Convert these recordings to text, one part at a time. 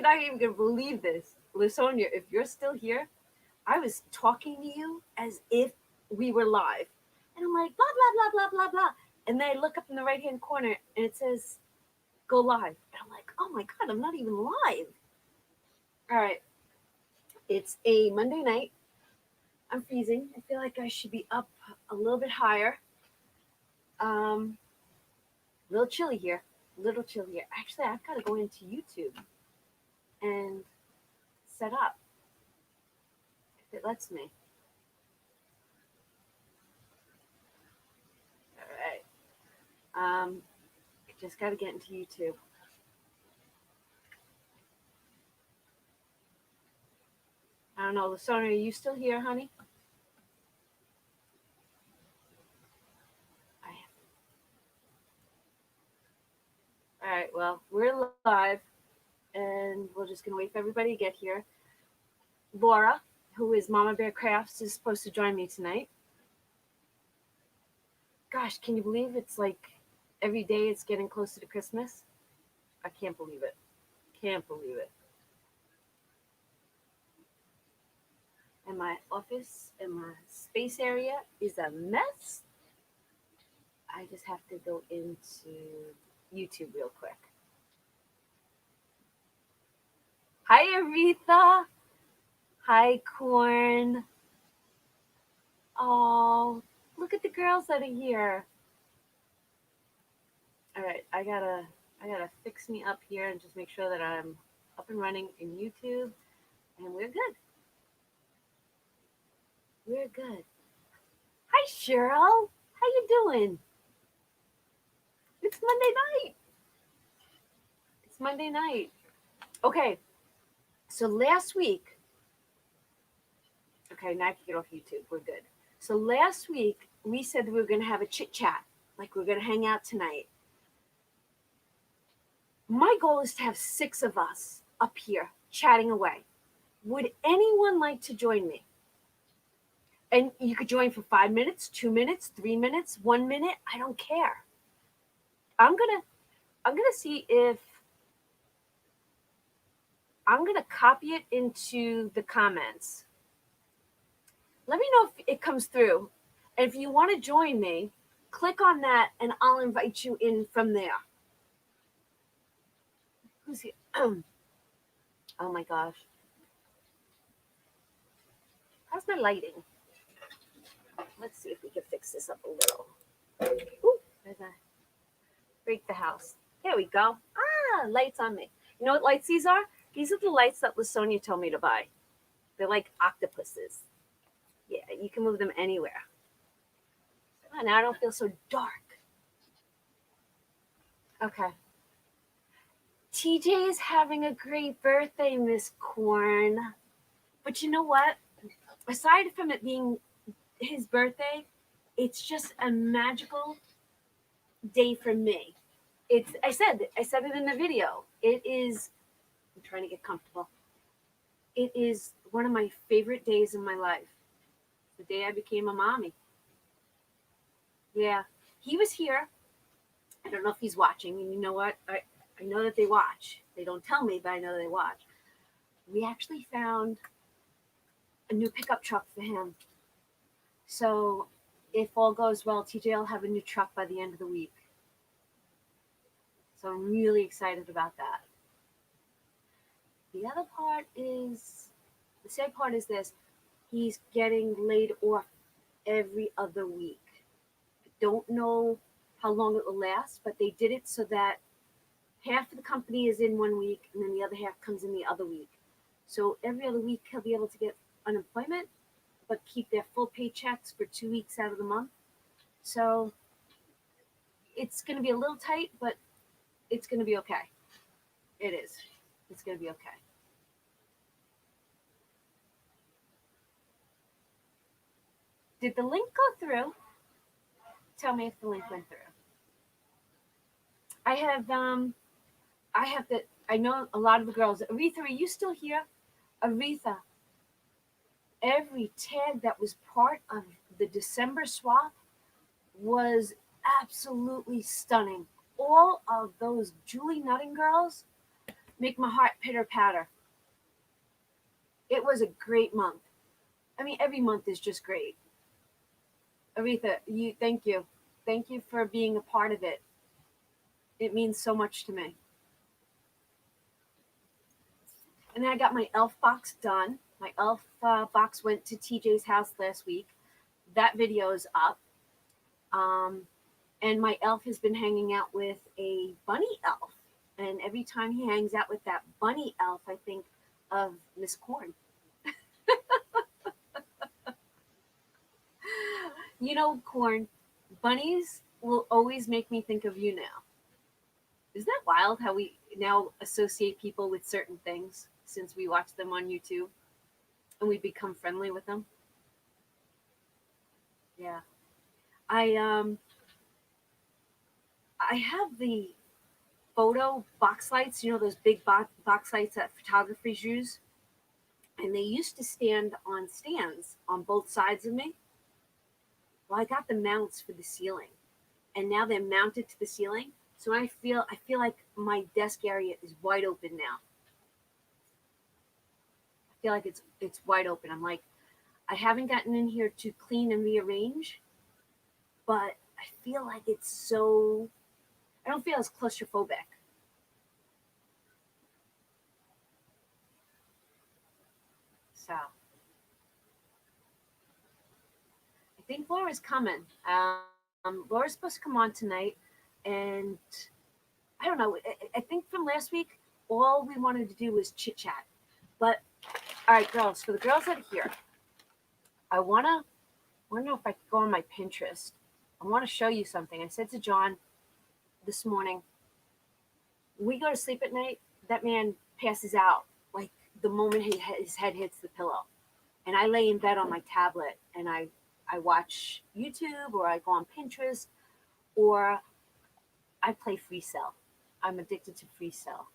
not even gonna believe this, Lasonia. If you're still here, I was talking to you as if we were live, and I'm like blah blah blah blah blah blah, and then I look up in the right hand corner and it says go live, and I'm like, oh my god, I'm not even live. All right, it's a Monday night. I'm freezing. I feel like I should be up a little bit higher. A little chilly here. A little chilly here. Actually, I've got to go into YouTube and set up if it lets me. All right. I just got to get into YouTube. I don't know, Lasonia, are you still here, honey? I All right. Well, we're live, and we're just gonna wait for everybody to get here. Laura, who is Mama Bear Crafts, is supposed to join me tonight. Gosh, can you believe it's like every day it's getting closer to Christmas? I can't believe it. Can't believe it. And my office and my space area is a mess. I just have to go into YouTube real quick. Hi, Aretha. Hi, Corn. Oh, look at the girls that are here. All right, I gotta fix me up here and just make sure that I'm up and running in YouTube, and we're good. We're good. Hi, Cheryl. How you doing? It's Monday night. It's Monday night. Okay, so last week, okay, now I can get off YouTube. We're good. So last week we said that we were gonna have a chit chat, like we're gonna hang out tonight. My goal is to have 6 of us up here chatting away. Would anyone like to join me? And you could join for 5 minutes, 2 minutes, 3 minutes, 1 minute. I don't care. I'm gonna I'm gonna see if I'm gonna copy it into the comments. Let me know if it comes through. And if you want to join me, click on that and I'll invite you in from there. Who's here? Oh my gosh. How's my lighting? Let's see if we can fix this up a little. Ooh, there's a break the house. There we go. Ah, lights on me. You know what lights these are? These are the lights that Lasonia told me to buy. They're like octopuses. Yeah, you can move them anywhere. Oh, now I don't feel so dark. Okay. TJ is having a great birthday, Miss Corn. But you know what? Aside from it being his birthday, it's just a magical day for me. It's I said it in the video. It is I'm trying to get comfortable. It is one of my favorite days in my life. The day I became a mommy. Yeah. He was here. I don't know if he's watching. And you know what? I know that they watch. They don't tell me, but I know they watch. We actually found a new pickup truck for him. So if all goes well, TJ will have a new truck by the end of the week. So I'm really excited about that. The other part is the sad part is this. He's getting laid off every other week. I don't know how long it will last, but they did it so that half of the company is in one week and then the other half comes in the other week. So every other week he'll be able to get unemployment, but keep their full paychecks for 2 weeks out of the month. So it's going to be a little tight, but it's going to be okay. It is. It's going to be okay. Did the link go through? Tell me if the link went through. I have I know a lot of the girls. Aretha, are you still here? Aretha, every tag that was part of the December swap was absolutely stunning. All of those Julie Nutting girls, make my heart pitter patter. It was a great month. I mean, every month is just great. Aretha, thank you for being a part of it. It means so much to me. And then I got my elf box done. My elf box went to TJ's house last week. That video is up. Um, and my elf has been hanging out with a bunny elf. And every time he hangs out with that bunny elf, I think of Miss Corn. You know, Corn, bunnies will always make me think of you now. Isn't that wild how we now associate people with certain things since we watch them on YouTube and we become friendly with them? Yeah. I I have the photo box lights, you know, those big box lights that photographers use, and they used to stand on stands on both sides of me. Well, I got the mounts for the ceiling, and now they're mounted to the ceiling. So I feel like my desk area is wide open now. I feel like it's wide open. I'm like, I haven't gotten in here to clean and rearrange, but I feel like it's so. I don't feel as claustrophobic. So I think Laura's coming. Laura's supposed to come on tonight, and I don't know. I think from last week, all we wanted to do was chit chat. But all right, girls, for the girls that are here, I wanna know if I could go on my Pinterest. I want to show you something. I said to John this morning, we go to sleep at night. That man passes out like the moment his head hits the pillow, and I lay in bed on my tablet and I watch YouTube or I go on Pinterest or I play Free Cell. I'm addicted to Free Cell.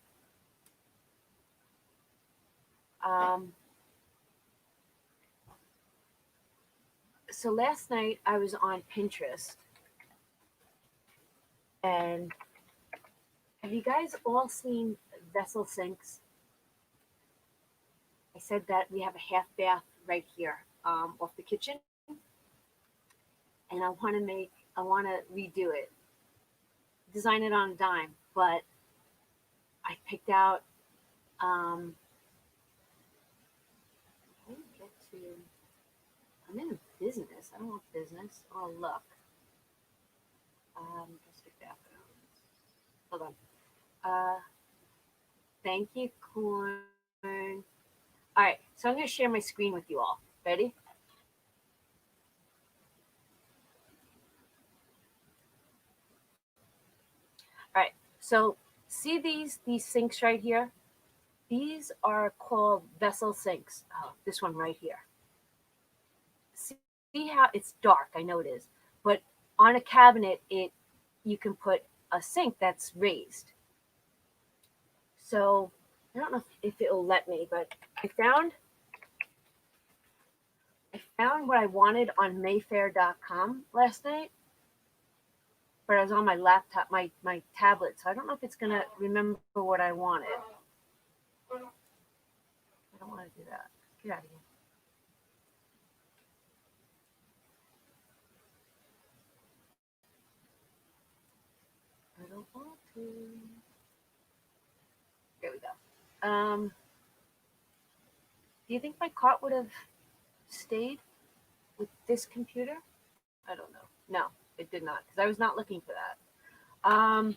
Um, so last night I was on Pinterest, and have you guys all seen vessel sinks? I said that we have a half bath right here off the kitchen, and I want to redo it, design it on a dime. But I picked out. Let me get to. I'm in business. I don't want business. Oh look. Domestic bathrooms. Hold on. Thank you, corn. All right, so I'm going to share my screen with you all. Ready? All right. So see these sinks right here? These are called vessel sinks. Oh, this one right here. See how it's dark? I know it is, but on a cabinet, it you can put a sink that's raised. So I don't know if it'll let me, but I found I found what I wanted on Mayfair.com last night, but I was on my laptop, my tablet, so I don't know if it's gonna remember what I wanted. I don't want to do that. Get out of here. I don't want to. There we go. Do you think my cart would have stayed with this computer? I don't know. No, it did not, because I was not looking for that.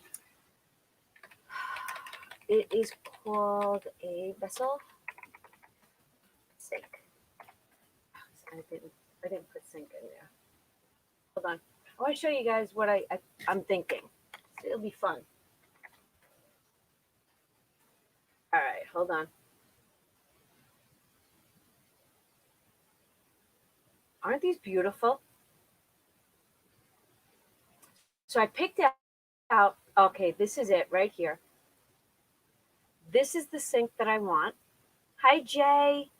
It is called a vessel sink. I didn't I didn't put sink in there. Hold on. I want to show you guys what I'm thinking. So it'll be fun. All right, hold on. Aren't these beautiful? So I picked out, okay, this is it right here. This is the sink that I want. Hi, Jay.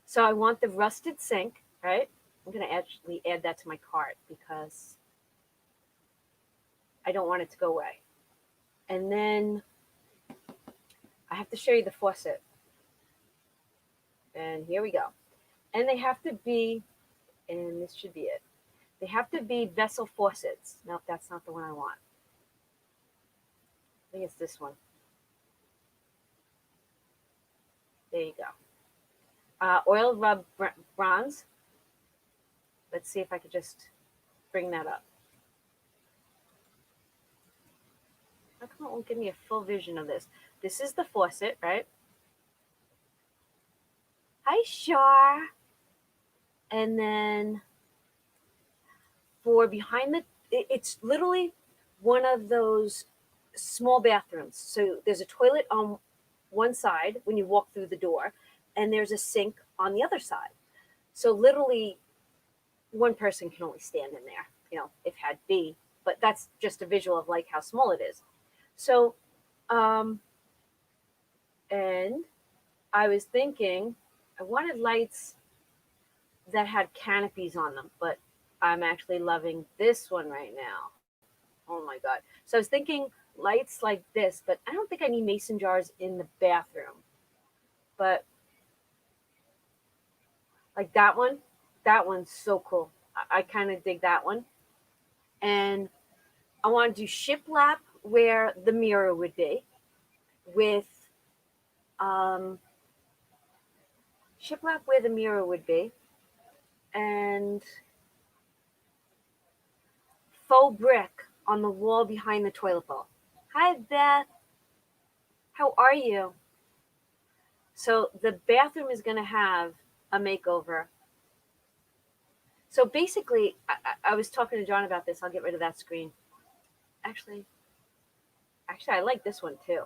So I want the rusted sink, right? I'm going to actually add that to my cart because I don't want it to go away. And then I have to show you the faucet. And here we go. And they have to be, and this should be it. They have to be vessel faucets. Nope, that's not the one I want. I think it's this one. There you go. Oil rub bronze. Let's see if I could just bring that up. How come it won't give me a full vision of this? This is the faucet, right? Hi, Shar. And then for behind it's literally one of those small bathrooms. So there's a toilet on one side when you walk through the door, and there's a sink on the other side. So literally, one person can only stand in there, if had be. But that's just a visual of like how small it is. So, and I was thinking, I wanted lights that had canopies on them, but I'm actually loving this one right now. Oh my God. So I was thinking lights like this, but I don't think I need mason jars in the bathroom. But like that one's so cool. I kind of dig that one. And I want to do shiplap where the mirror would be with shiplap where the mirror would be, and faux brick on the wall behind the toilet bowl. Hi, Beth. How are you? So the bathroom is going to have a makeover. So basically, I was talking to John about this. I'll get rid of that screen. Actually, I like this one too.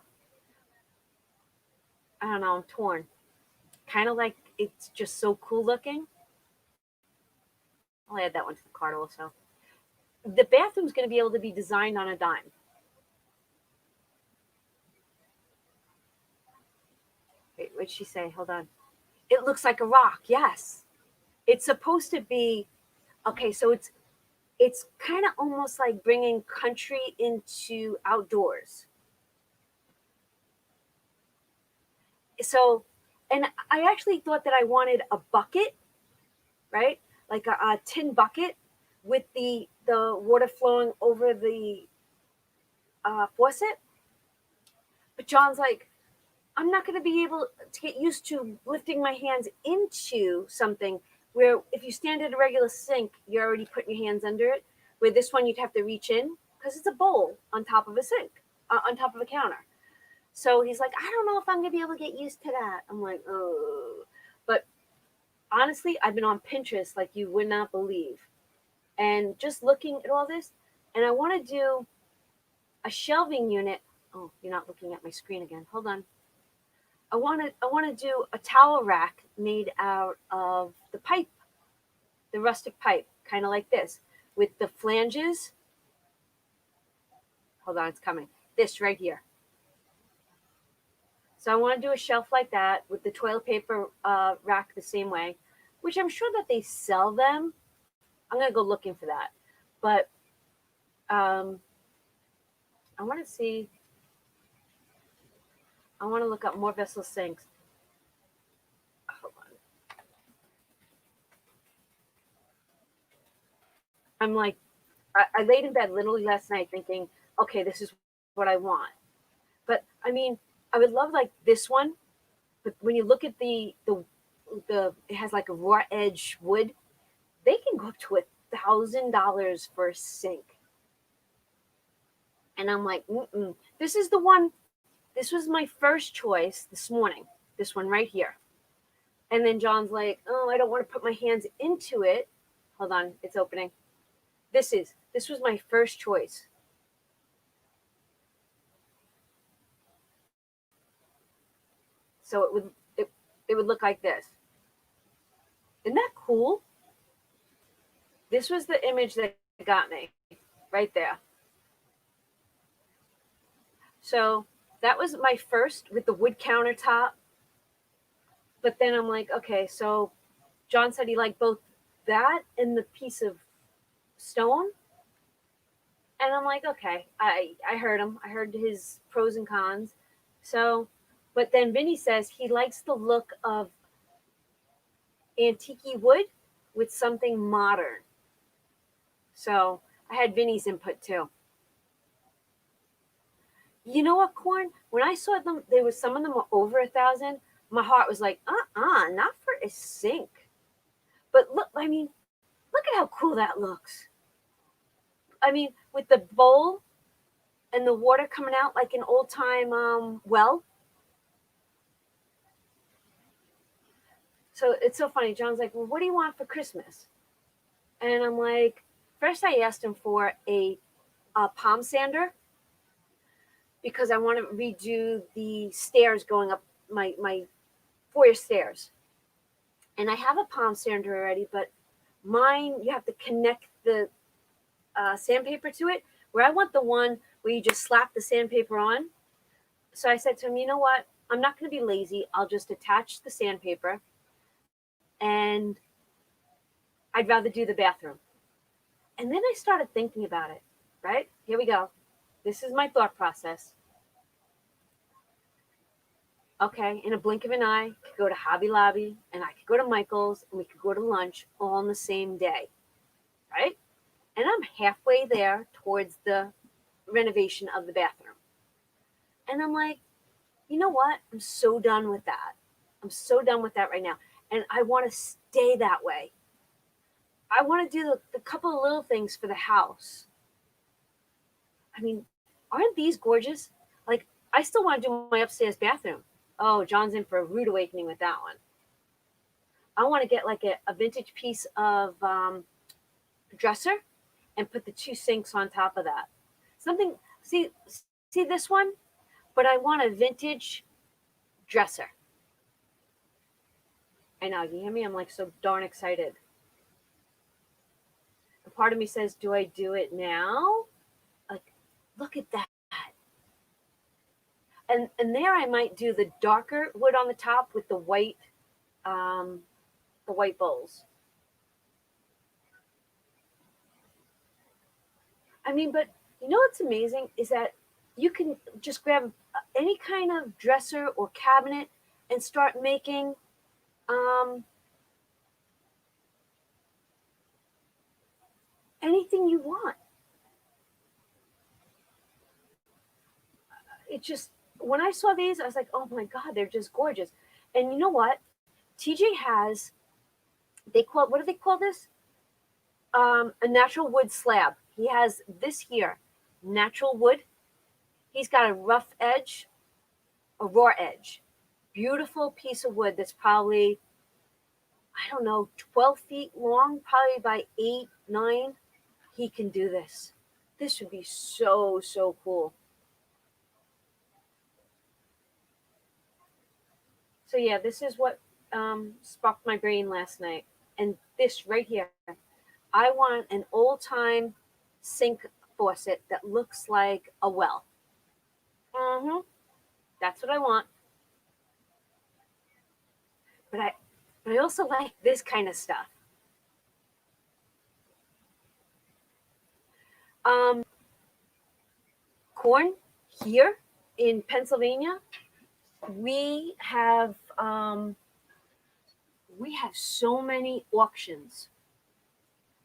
I don't know. I'm torn. Kind of like it's just so cool looking. I'll add that one to the cart also. The bathroom's going to be able to be designed on a dime. Wait, what'd she say? Hold on. It looks like a rock. Yes. It's supposed to be, okay, so it's kind of almost like bringing country into outdoors. So, and I actually thought that I wanted a bucket, right? Like a tin bucket with the water flowing over the faucet. But John's like, I'm not going to be able to get used to lifting my hands into something where if you stand at a regular sink, you're already putting your hands under it. Where this one, you'd have to reach in because it's a bowl on top of a sink, on top of a counter. So he's like, I don't know if I'm going to be able to get used to that. I'm like, oh. But honestly, I've been on Pinterest like you would not believe. And just looking at all this, and I want to do a shelving unit. Oh, you're not looking at my screen again. Hold on. I want to do a towel rack made out of the pipe, the rustic pipe, kind of like this, with the flanges. Hold on, it's coming. This right here. So I want to do a shelf like that with the toilet paper rack the same way, which I'm sure that they sell them. I'm going to go looking for that. But I want to see. I want to look up more vessel sinks. Hold on. I'm like, I laid in bed literally last night thinking, okay, this is what I want. But I mean, I would love like this one, but when you look at the it has like a raw edge wood, they can go up to $1,000 for a sink. And I'm like, this is the one. This was my first choice this morning. This one right here. And then John's like, oh, I don't want to put my hands into it. Hold on, it's opening. This was my first choice. So it would look like this. Isn't that cool? This was the image that got me right there. So that was my first with the wood countertop. But then I'm like, okay, so John said he liked both that and the piece of stone. And I'm like, okay, I heard him. I heard his pros and cons. So, But then Vinny says he likes the look of antique wood with something modern. So I had Vinny's input too. You know what, Corn? When I saw them, there was some of them were over 1,000. My heart was like, not for a sink. But look, I mean, look at how cool that looks. I mean, with the bowl and the water coming out like an old time well. So it's so funny. John's like, well, what do you want for Christmas? And I'm like, first I asked him for a palm sander because I want to redo the stairs going up my foyer stairs. And I have a palm sander already, but mine, you have to connect the sandpaper to it, where I want the one where you just slap the sandpaper on. So I said to him, you know what? I'm not going to be lazy. I'll just attach the sandpaper and I'd rather do the bathroom. And then I started thinking about it, right? Here we go. This is my thought process. Okay, in a blink of an eye, I could go to Hobby Lobby and I could go to Michael's and we could go to lunch all on the same day, right? And I'm halfway there towards the renovation of the bathroom. And I'm like, you know what? I'm so done with that. I'm so done with that right now. And I want to stay that way. I want to do the couple of little things for the house. I mean, aren't these gorgeous? Like, I still want to do my upstairs bathroom. Oh, John's in for a rude awakening with that one. I want to get like a vintage piece of dresser and put the two sinks on top of that. Something, see this one? But I want a vintage dresser. I know, you hear me? I'm like so darn excited. A part of me says, do I do it now? Like, look at that. And there I might do the darker wood on the top with um, the white bowls. I mean, but you know what's amazing is that you can just grab any kind of dresser or cabinet and start making um, anything you want. It just when I saw these, I was like, oh my god, they're just gorgeous. And you know what? TJ has they call what do they call this? A natural wood slab. He has this here, natural wood. He's got a rough edge, a raw edge. Beautiful piece of wood that's probably, I don't know, 12 feet long, probably by 8, 9. He can do this. This would be so, so cool. So, yeah, this is what sparked my brain last night. And this right here, I want an old time sink faucet that looks like a well. Mm-hmm. That's what I want. But I, but I also like this kind of stuff. Um, Corn here in Pennsylvania, we have um, we have so many auctions.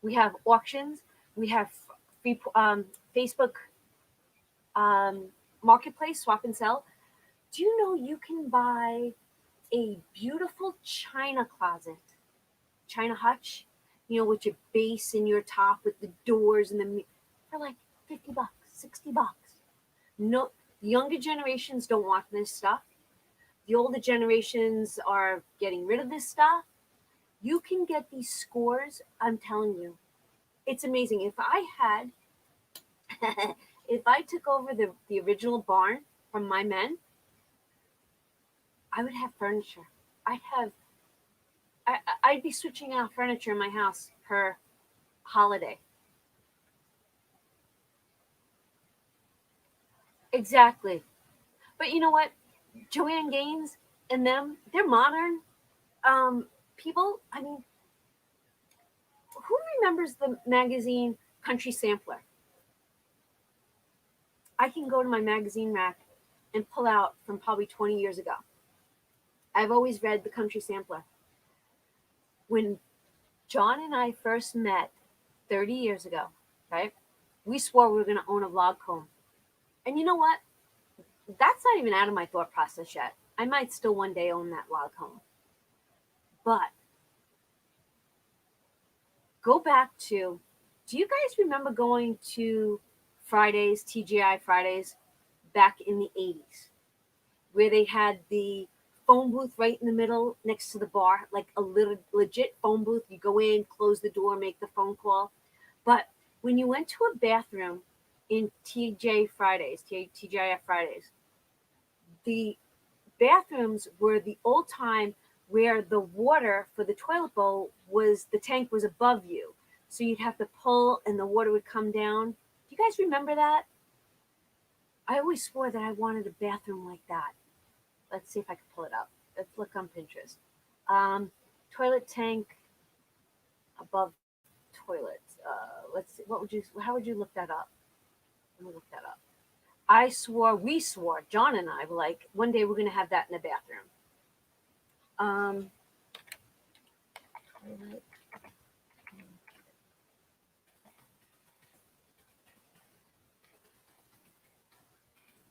We have auctions. We have free, Facebook um, marketplace swap and sell. Do you know you can buy a beautiful china closet, china hutch, with your base and your top with the doors and for like $50, $60. No, the younger generations don't want this stuff. The older generations are getting rid of this stuff. You can get these scores. I'm telling you, it's amazing. If I had, if I took over the original barn from my men, I would have furniture. I'd have, I'd be switching out furniture in my house per holiday. Exactly. But you know what? Joanne Gaines and them, they're modern people. I mean, who remembers the magazine Country Sampler? I can go to my magazine rack and pull out from probably 20 years ago. I've always read the Country Sampler. When John and I first met 30 years ago, right? We swore we were going to own a log home. And you know what? That's not even out of my thought process yet. I might still one day own that log home. But go back to, do you guys remember going to Fridays, TGI Fridays, back in the 80s, where they had the phone booth right in the middle next to the bar, like a little legit phone booth? You go in, close the door, make the phone call. But when you went to a bathroom in TGI Fridays, the bathrooms were the old time where the water for the toilet bowl was, the tank was above you. So you'd have to pull and the water would come down. Do you guys remember that? I always swore that I wanted a bathroom like that. Let's see if I can pull it up. Let's look on Pinterest. Toilet tank above toilet. Let's see. How would you look that up? Let me look that up. We swore, John and I were like, one day we're going to have that in the bathroom. Toilet.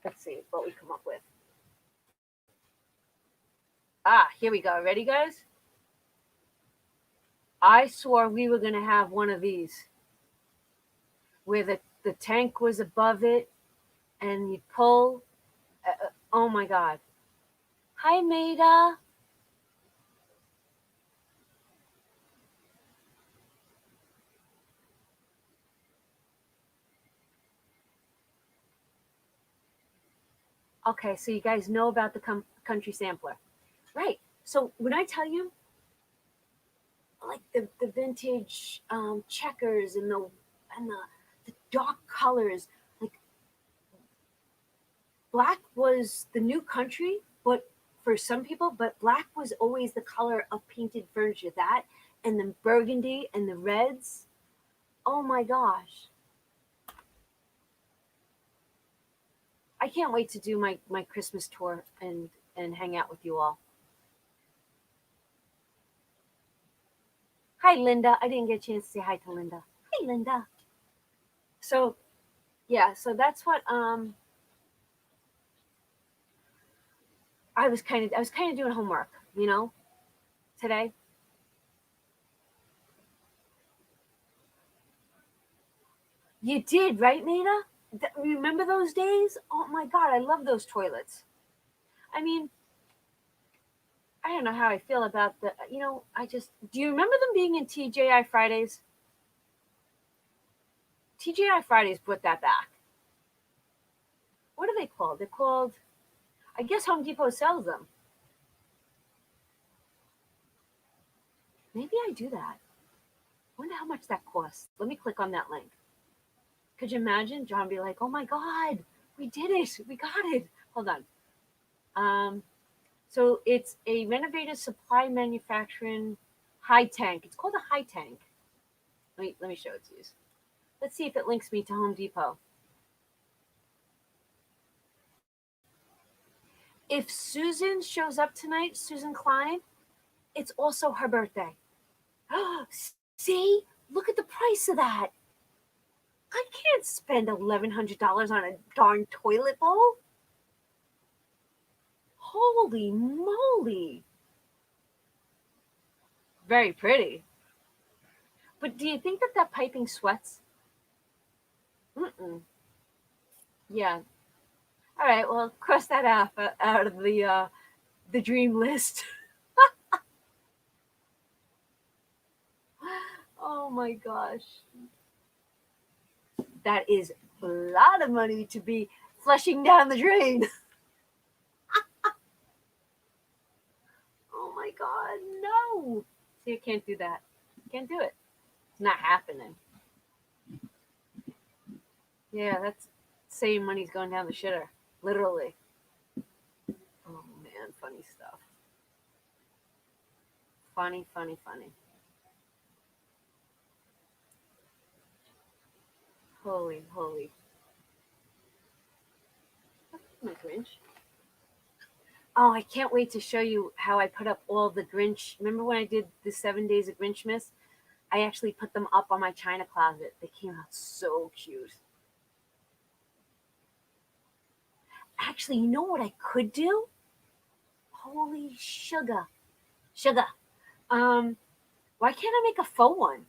Let's see what we come up with. Here we go. Ready, guys? I swore we were going to have one of these where the tank was above it and you pull. Oh my God. Hi, Maida. Okay, so you guys know about the Country Sampler. Right. So when I tell you, like the vintage checkers and the dark colors, like black was the new country, but for some people, but black was always the color of painted furniture. That and the burgundy and the reds. Oh my gosh. I can't wait to do my Christmas tour and hang out with you all. Hi, Linda. I didn't get a chance to say hi to Linda. Hi, Linda. So, yeah, so that's what I was kind of doing homework, today. You did, right, Nina? Remember those days? Oh my God, I love those toilets. I mean, I don't know how I feel about do you remember them being in TGI Fridays? TGI Fridays put that back. What are they called? They're called, I guess Home Depot sells them. Maybe I do that. Wonder how much that costs. Let me click on that link. Could you imagine John be like, "Oh my God, we did it! We got it!" Hold on. So it's a renovated supply manufacturing high tank. It's called a high tank. Let me show it to you. Let's see if it links me to Home Depot. If Susan shows up tonight, Susan Klein, it's also her birthday. See, look at the price of that. I can't spend $1,100 on a darn toilet bowl. Holy moly. Very pretty. But do you think that piping sweats? Mm-mm. Yeah. All right. Well, cross that out of the dream list. Oh my gosh. That is a lot of money to be flushing down the drain. Oh my God, no. See, I can't do that. Can't do it. It's not happening. Yeah, that's saying money's going down the shitter. Literally. Oh man, funny stuff. Funny, funny, funny. Holy, holy. My Grinch. Oh, I can't wait to show you how I put up all the Grinch. Remember when I did the 7 days of Grinchmas? I actually put them up on my china closet. They came out so cute. Actually, you know what I could do? Holy sugar. Sugar. Um, why can't I make a faux one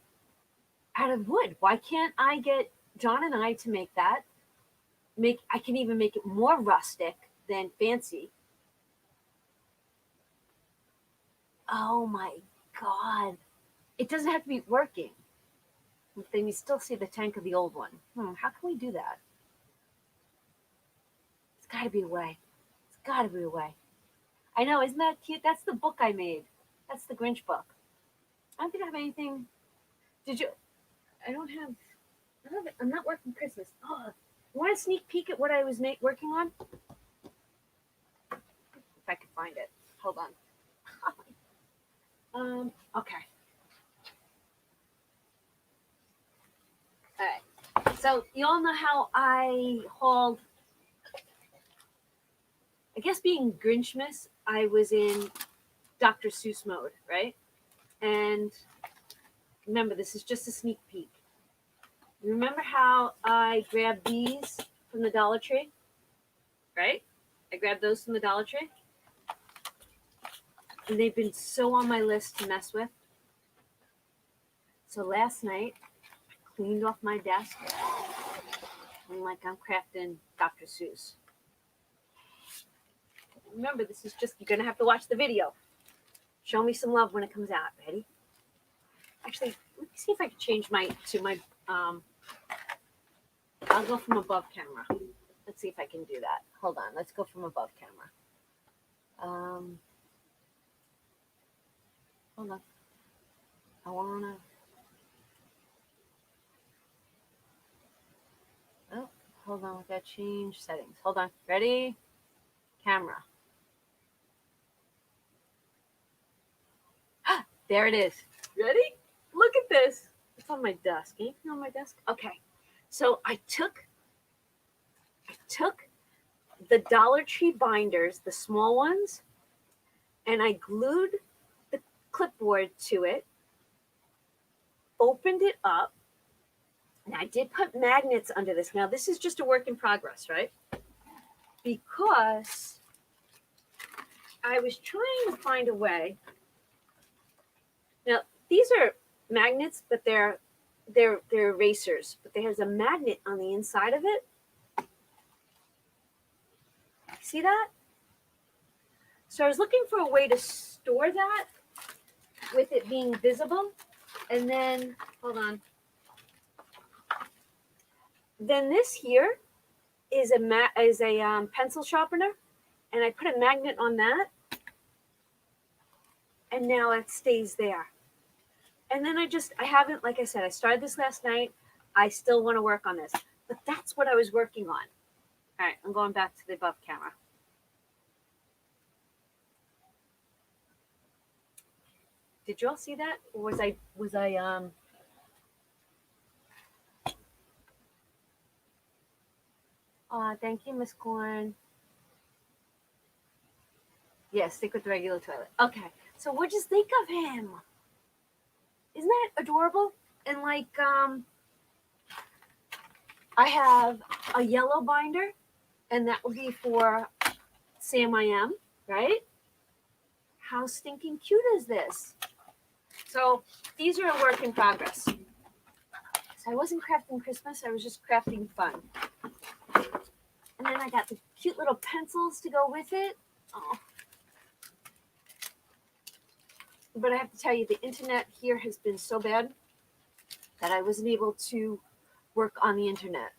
out of wood? Why can't I get John and I to make that? I can even make it more rustic than fancy. Oh my god. It doesn't have to be working. But then you still see the tank of the old one. How can we do that? It's gotta be a way. It's gotta be a way. I know, isn't that cute? That's the book I made. That's the Grinch book. I don't think I have anything. Did you? I don't have. I'm not working Christmas. Oh, you want a sneak peek at what I was working on? If I could find it. Hold on. Okay. All right. So you all know how I hauled. I guess being Grinchmas, I was in Dr. Seuss mode, right? And remember, this is just a sneak peek. Remember how I grabbed these from the Dollar Tree? Right? I grabbed those from the Dollar Tree. And they've been so on my list to mess with. So last night, I cleaned off my desk. And like I'm crafting Dr. Seuss. Remember, this is just, you're going to have to watch the video. Show me some love when it comes out. Ready? Actually, let me see if I can change I'll go from above camera. Let's see if I can do that. Hold on. Let's go from above camera. Hold on. I wanna. Oh, hold on. We gotta change settings. Hold on. Ready? Camera. There it is. Ready? Look at this. It's on my desk. Anything on my desk? Okay. So I took the Dollar Tree binders, the small ones, and I glued the clipboard to it, opened it up, and I did put magnets under this. Now, this is just a work in progress, right? Because I was trying to find a way. Now, these are magnets, but they're erasers, but there's a magnet on the inside of it. See that? So I was looking for a way to store that with it being visible. And then, hold on. Then this here is a pencil sharpener, and I put a magnet on that, and now it stays there. And then I haven't, like I said, I started this last night. I still want to work on this, but that's what I was working on. All right, I'm going back to the above camera. Did you all see that? Or was I thank you, Miss Corn. Yes, stick with the regular toilet. Okay, so what just think of him? Isn't that adorable? And like, I have a yellow binder, and that will be for Sam I Am, right? How stinking cute is this? So these are a work in progress. So I wasn't crafting Christmas, I was just crafting fun. And then I got the cute little pencils to go with it. Oh. But I have to tell you, the internet here has been so bad that I wasn't able to work on the internet.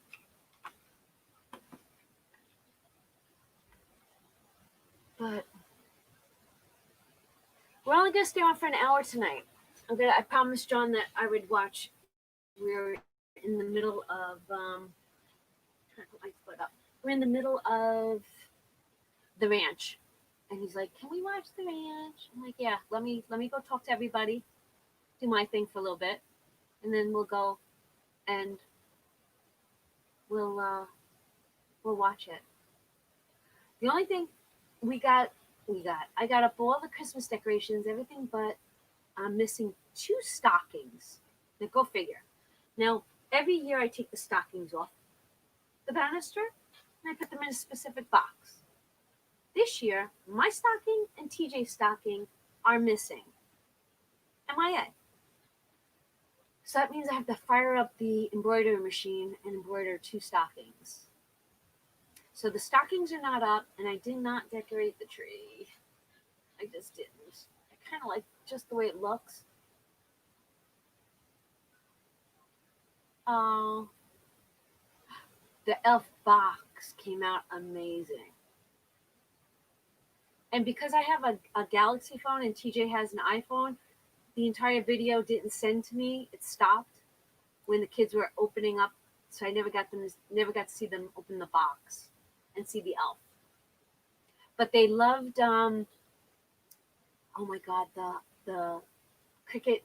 But we're only going to stay on for an hour tonight. I promised John that I would watch. We're in the middle of trying to put my foot up. We're in the middle of the ranch, and he's like, "Can we watch the ranch?" I'm like, "Yeah, let me go talk to everybody, do my thing for a little bit, and then we'll go and we'll watch it." The only thing we got I got up all the Christmas decorations, everything, but I'm missing 2 stockings. Now go figure. Now every year I take the stockings off the banister and I put them in a specific box. This year, my stocking and TJ's stocking are missing. MIA. So that means I have to fire up the embroidery machine and embroider 2 stockings. So the stockings are not up, and I did not decorate the tree. I just didn't. I kind of like just the way it looks. Oh, the elf box came out amazing. And because I have a Galaxy phone and TJ has an iPhone, the entire video didn't send to me. It stopped when the kids were opening up, so I never got to see them open the box and see the elf. But they loved oh my god, the Cricut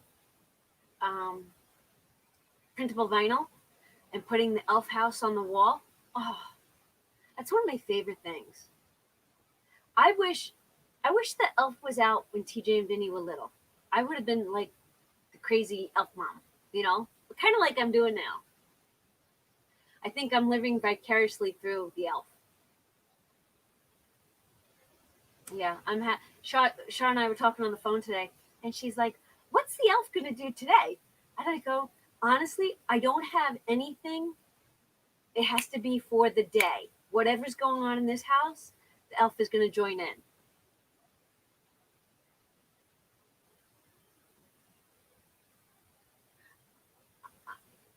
printable vinyl and putting the elf house on the wall. Oh, that's one of my favorite things. I wish the elf was out when TJ and Vinny were little. I would have been like the crazy elf mom, kind of like I'm doing now. I think I'm living vicariously through the elf. Yeah, Shaw and I were talking on the phone today, and she's like, "What's the elf gonna do today?" And I go, "Honestly, I don't have anything. It has to be for the day. Whatever's going on in this house, the elf is gonna join in."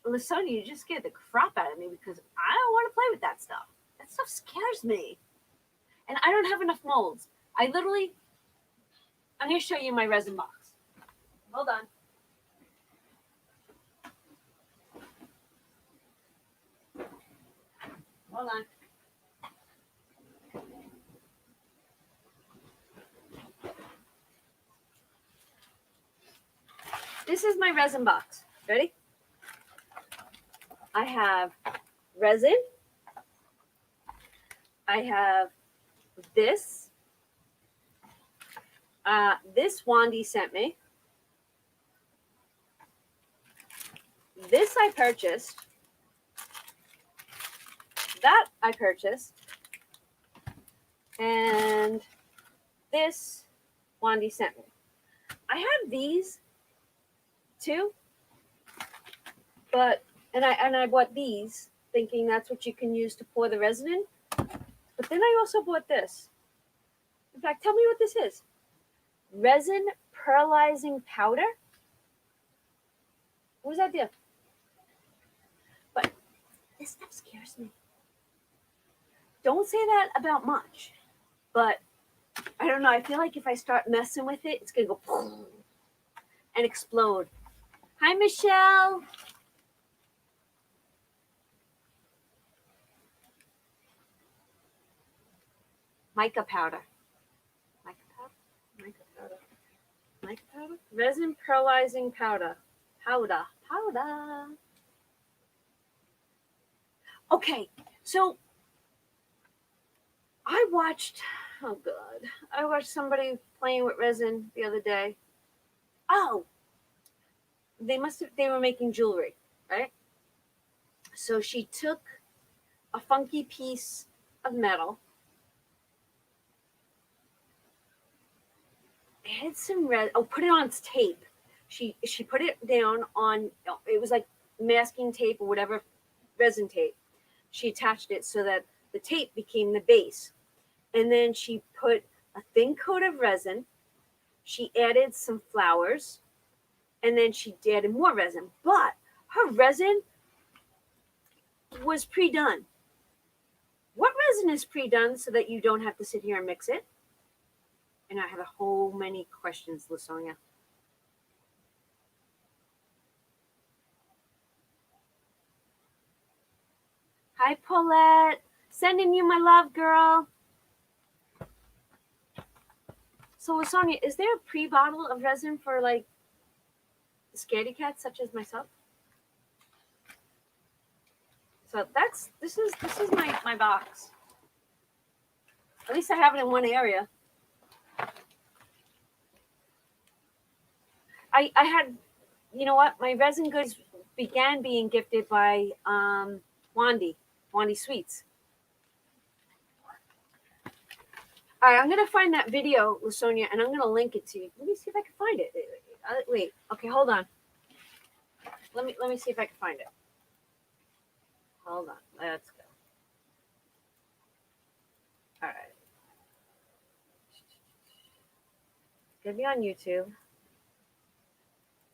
Lasonia, you just scared the crap out of me because I don't want to play with that stuff. That stuff scares me, and I don't have enough molds. I'm gonna show you my resin box. Hold on. Hold on. This is my resin box. Ready? I have resin. I have this. This Wandy sent me. This I purchased. That I purchased. And this Wandy sent me. I have these too, but I bought these thinking that's what you can use to pour the resin in. But then I also bought this. In fact, tell me what this is. Resin pearlizing powder. What does that do? But this stuff scares me. Don't say that about much, but I don't know. I feel like if I start messing with it, it's gonna go and explode. Hi, Michelle. Mica powder. Mica powder. Mica powder. Mica powder. Resin pearlizing powder. Powder. Okay, so I watched somebody playing with resin the other day. Oh, they were making jewelry, right? So she took a funky piece of metal, had some put it on tape. She put it down on, it was like masking tape or whatever, resin tape. She attached it so that the tape became the base. And then she put a thin coat of resin. She added some flowers, and then she added more resin. But her resin was pre-done. What resin is pre-done so that you don't have to sit here and mix it? And I have a whole many questions, Lasonia. Hi, Paulette. Sending you my love, girl. So, Lasonia, is there a pre-bottle of resin for like scaredy cats such as myself? So this is my box. At least I have it in one area. I had, you know what? My resin goods began being gifted by Wandy Sweets. All right, I'm gonna find that video, Lasonia, and I'm gonna link it to you. Let me see if I can find it. Wait, okay, hold on. Let me see if I can find it. Hold on, let's go. All right, it's gonna be on YouTube.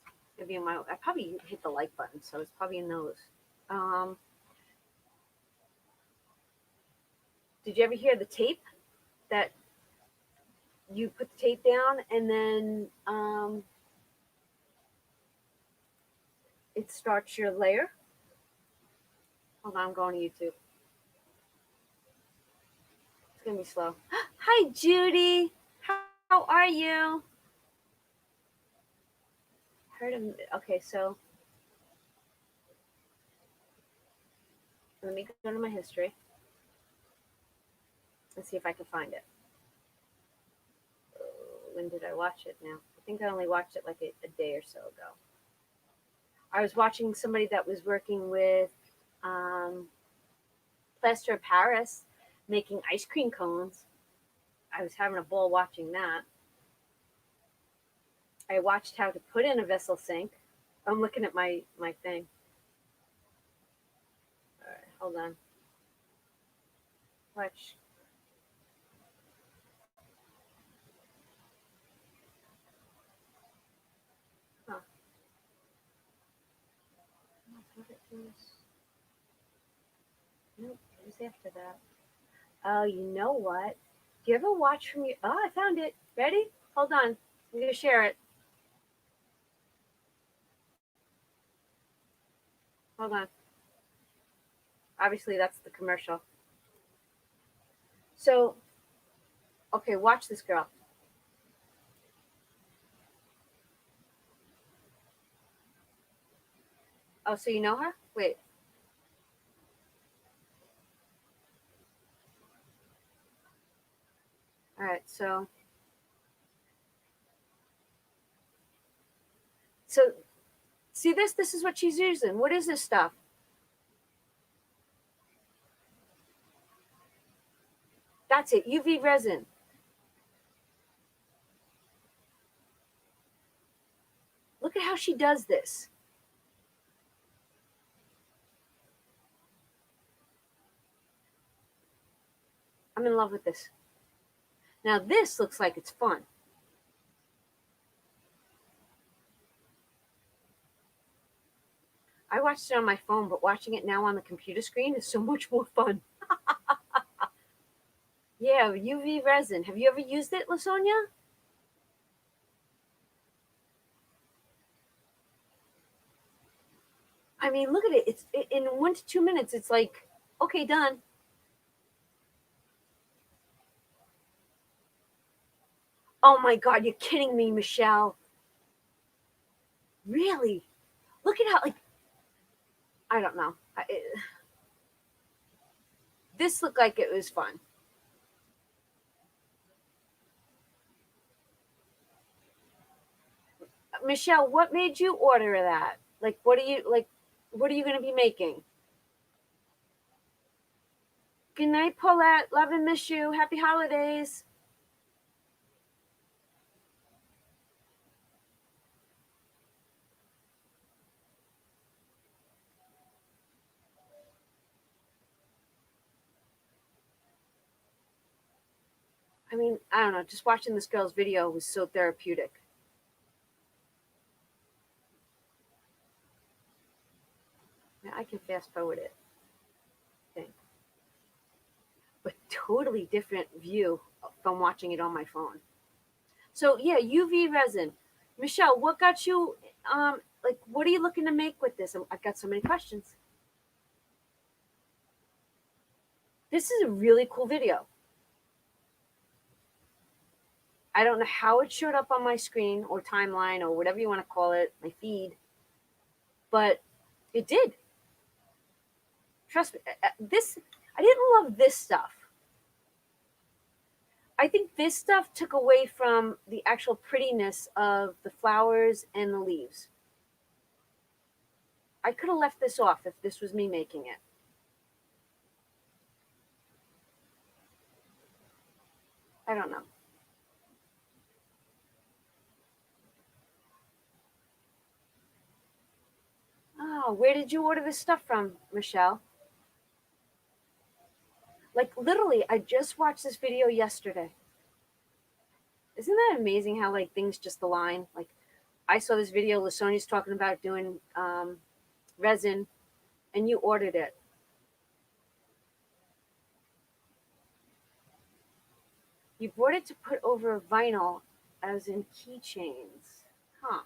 It's gonna be in my. I probably hit the like button, so it's probably in those. Um, did you ever hear the tape that you put the tape down and then it starts your layer? Hold on, I'm going to YouTube. It's gonna be slow. Hi, Judy. How are you? Heard of? Okay, so let me go to my history and see if I can find it. When did I watch it now? I think I only watched it like a day or so ago. I was watching somebody that was working with Plaster of Paris making ice cream cones. I was having a ball watching that. I watched how to put in a vessel sink. I'm looking at my thing. All right, hold on. Watch. Huh. Nope, it was after that. Oh, you know what? Do you ever watch from your? Oh, I found it. Ready? Hold on. I'm gonna share it. Hold on. Obviously, that's the commercial. So, okay, watch this girl. Oh, so you know her? Wait. All right. So see this? This is what she's using. What is this stuff? That's it. UV resin. Look at how she does this. I'm in love with this. Now this looks like it's fun. I watched it on my phone, but watching it now on the computer screen is so much more fun. Yeah, UV resin. Have you ever used it, Lasonia? I mean, look at it. It's in 1 to 2 minutes. It's like, okay, done. Oh my God, you're kidding me, Michelle. Really? Look at how, like, I don't know. This looked like it was fun. Michelle, what made you order that? Like, what are you like? What are you going to be making? Good night, Paulette. Love and miss you. Happy holidays. I mean, I don't know. Just watching this girl's video was so therapeutic. Yeah, I can fast forward it. I think. But totally different view from watching it on my phone. So yeah, UV resin. Michelle, what got you? Like, what are you looking to make with this? I've got so many questions. This is a really cool video. I don't know how it showed up on my screen or timeline or whatever you want to call it, my feed, but it did. Trust me. This I didn't love this stuff. I think this stuff took away from the actual prettiness of the flowers and the leaves. I could have left this off if this was me making it. I don't know. Oh, where did you order this stuff from, Michelle? Like, literally, I just watched this video yesterday. Isn't that amazing how, like, things just align? Like, I saw this video, LaSonia's talking about doing resin, and you ordered it. You bought it to put over vinyl, as in keychains. Huh.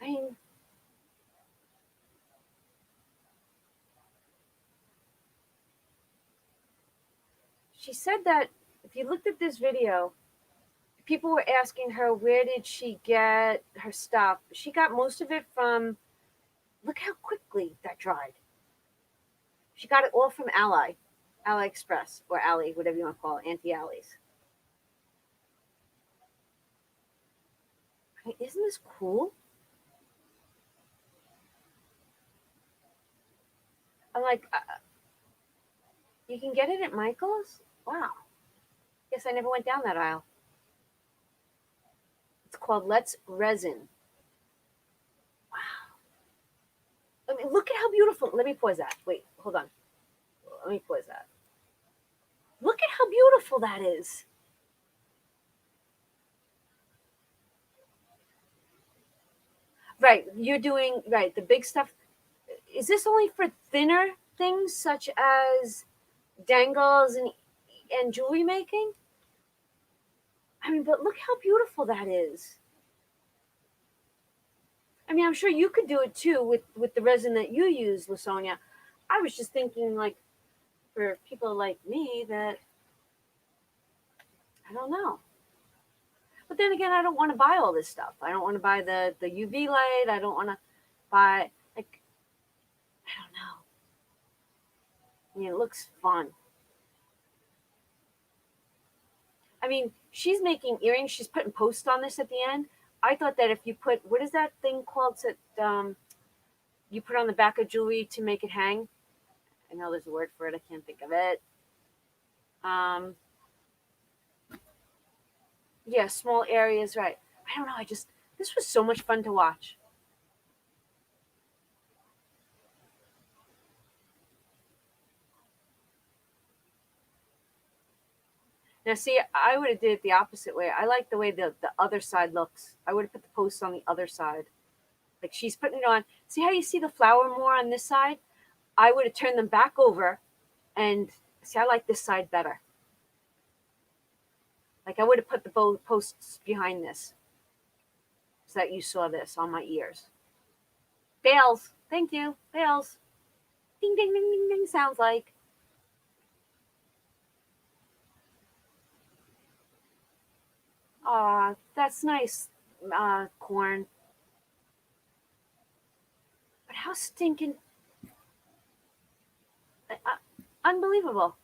I mean, she said that if you looked at this video, people were asking her where did she get her stuff. She got most of it from, look how quickly that dried. She got it all from AliExpress, or Ali, whatever you want to call it, Auntie Ali's. I mean, isn't this cool? I'm like, you can get it at Michael's? Wow. Guess I never went down that aisle. It's called Let's Resin. Wow. I mean, look at how beautiful. Let me pause that. Wait, hold on. Let me pause that. Look at how beautiful that is. Right, you're doing, right, the big stuff. Is this only for thinner things such as dangles and jewelry making? I mean, but look how beautiful that is. I mean, I'm sure you could do it too with the resin that you use, Lasonia. I was just thinking, like, for people like me that, I don't know. But then again, I don't want to buy all this stuff. I don't want to buy the UV light. I don't want to buy, like, I don't know. I mean, it looks fun. I mean, she's making earrings. She's putting posts on this at the end. I thought that if you put, what is that thing called that you put on the back of jewelry to make it hang? I know there's a word for it. I can't think of it. Um, yeah, small areas, right. I don't know. This was so much fun to watch. Now, see, I would have did it the opposite way. I like the way the other side looks. I would have put the posts on the other side. Like she's putting it on. See how you see the flower more on this side? I would have turned them back over and see, I like this side better. Like I would have put the posts behind this so that you saw this on my ears. Bells. Thank you. Bells. Ding, ding, ding, ding, ding, sounds like. Aw, that's nice, corn. But how stinking unbelievable.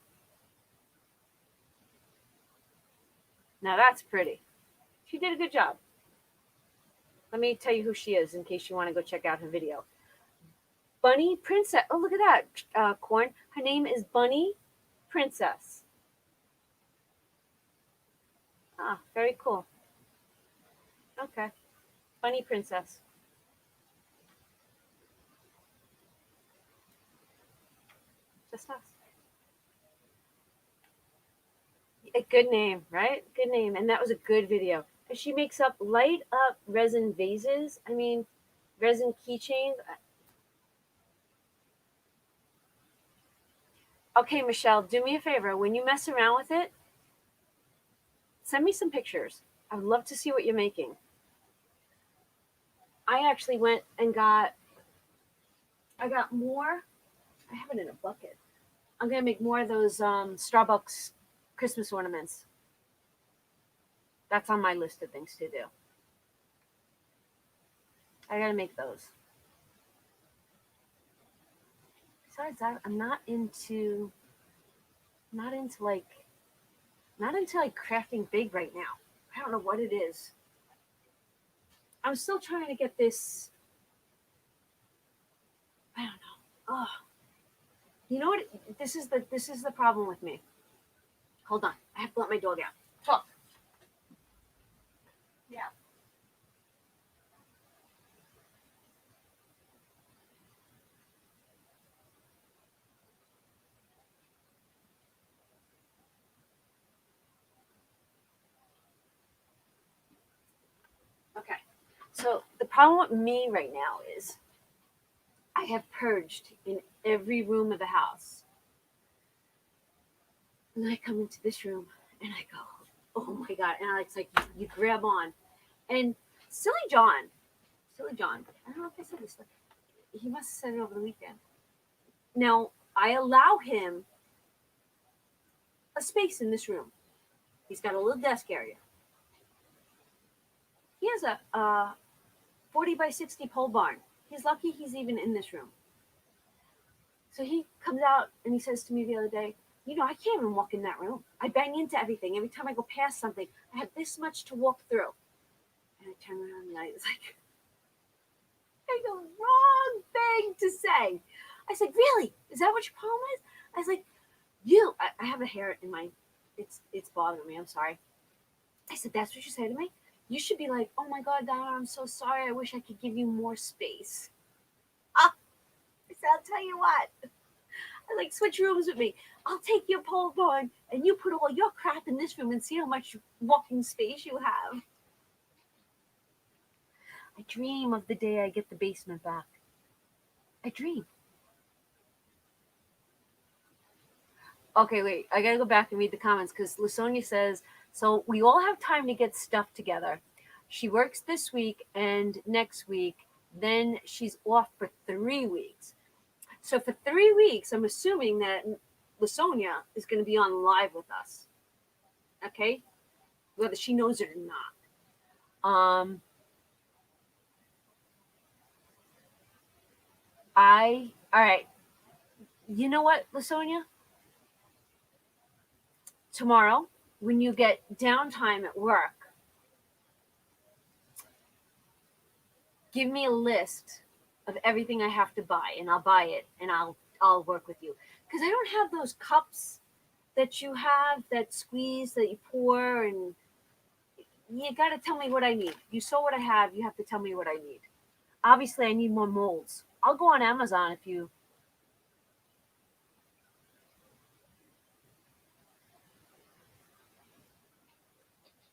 Now that's pretty. She did a good job. Let me tell you who she is in case you want to go check out her video. Bunny Princess. Oh, look at that, corn. Her name is Bunny Princess. Ah, very cool. Okay. Bunny Princess. Just us. A good name, right? Good name. And that was a good video. And she makes up light up resin vases. I mean, resin keychains. Okay, Michelle, do me a favor. When you mess around with it, send me some pictures. I would love to see what you're making. I actually went and I got more. I have it in a bucket. I'm gonna make more of those Starbucks Christmas ornaments. That's on my list of things to do. I gotta make those. Besides that, I'm not into like not into like crafting big right now. I don't know what it is. I'm still trying to get this. I don't know. Oh, you know what? This is the problem with me. Hold on, I have to let my dog out. Talk. Yeah. Okay. So the problem with me right now is I have purged in every room of the house, and then I come into this room and I go, oh my god! And it's like you grab on, and silly John, silly John. I don't know if I said this. He must have said it over the weekend. Now I allow him a space in this room. He's got a little desk area. He has a 40 by 60 pole barn. He's lucky he's even in this room. So he comes out and he says to me the other day, you know, I can't even walk in that room. I bang into everything. Every time I go past something, I have this much to walk through. And I turn around and I was like, the wrong thing to say. I said, really? Is that what your problem is? I was like, I have a hair in my, it's bothering me. I'm sorry. I said, that's what you say to me? You should be like, oh my God, Donna, I'm so sorry. I wish I could give you more space. Ah, I said, I'll tell you what. I like switch rooms with me. I'll take your pole barn and you put all your crap in this room and see how much walking space you have. I dream of the day I get the basement back. I dream. Okay, wait. I gotta go back and read the comments because Lasonia says, so we all have time to get stuff together. She works this week and next week. Then she's off for 3 weeks. So for 3 weeks, I'm assuming that Lasonia is going to be on live with us. Okay, whether she knows it or not. All right. You know what, Lasonia? Tomorrow, when you get downtime at work, give me a list of everything I have to buy, and I'll buy it, and I'll work with you because I don't have those cups that you have that squeeze that you pour, and you got to tell me what I need. You saw what I have. You have to tell me what I need. Obviously, I need more molds. I'll go on Amazon if you.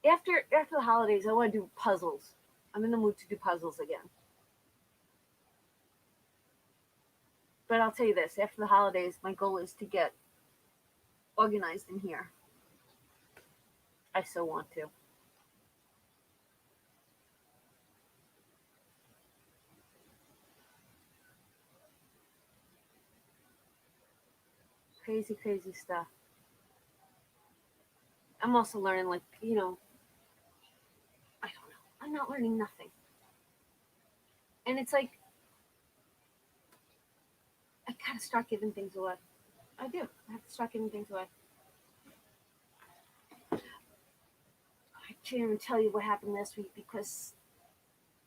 After the holidays, I want to do puzzles. I'm in the mood to do puzzles again. But I'll tell you this: after the holidays, my goal is to get organized in here. I so want to. Crazy, crazy stuff. I'm also learning, like, I don't know. I'm not learning nothing. And it's like, I gotta start giving things away. I do. I have to start giving things away. I can't even tell you what happened last week because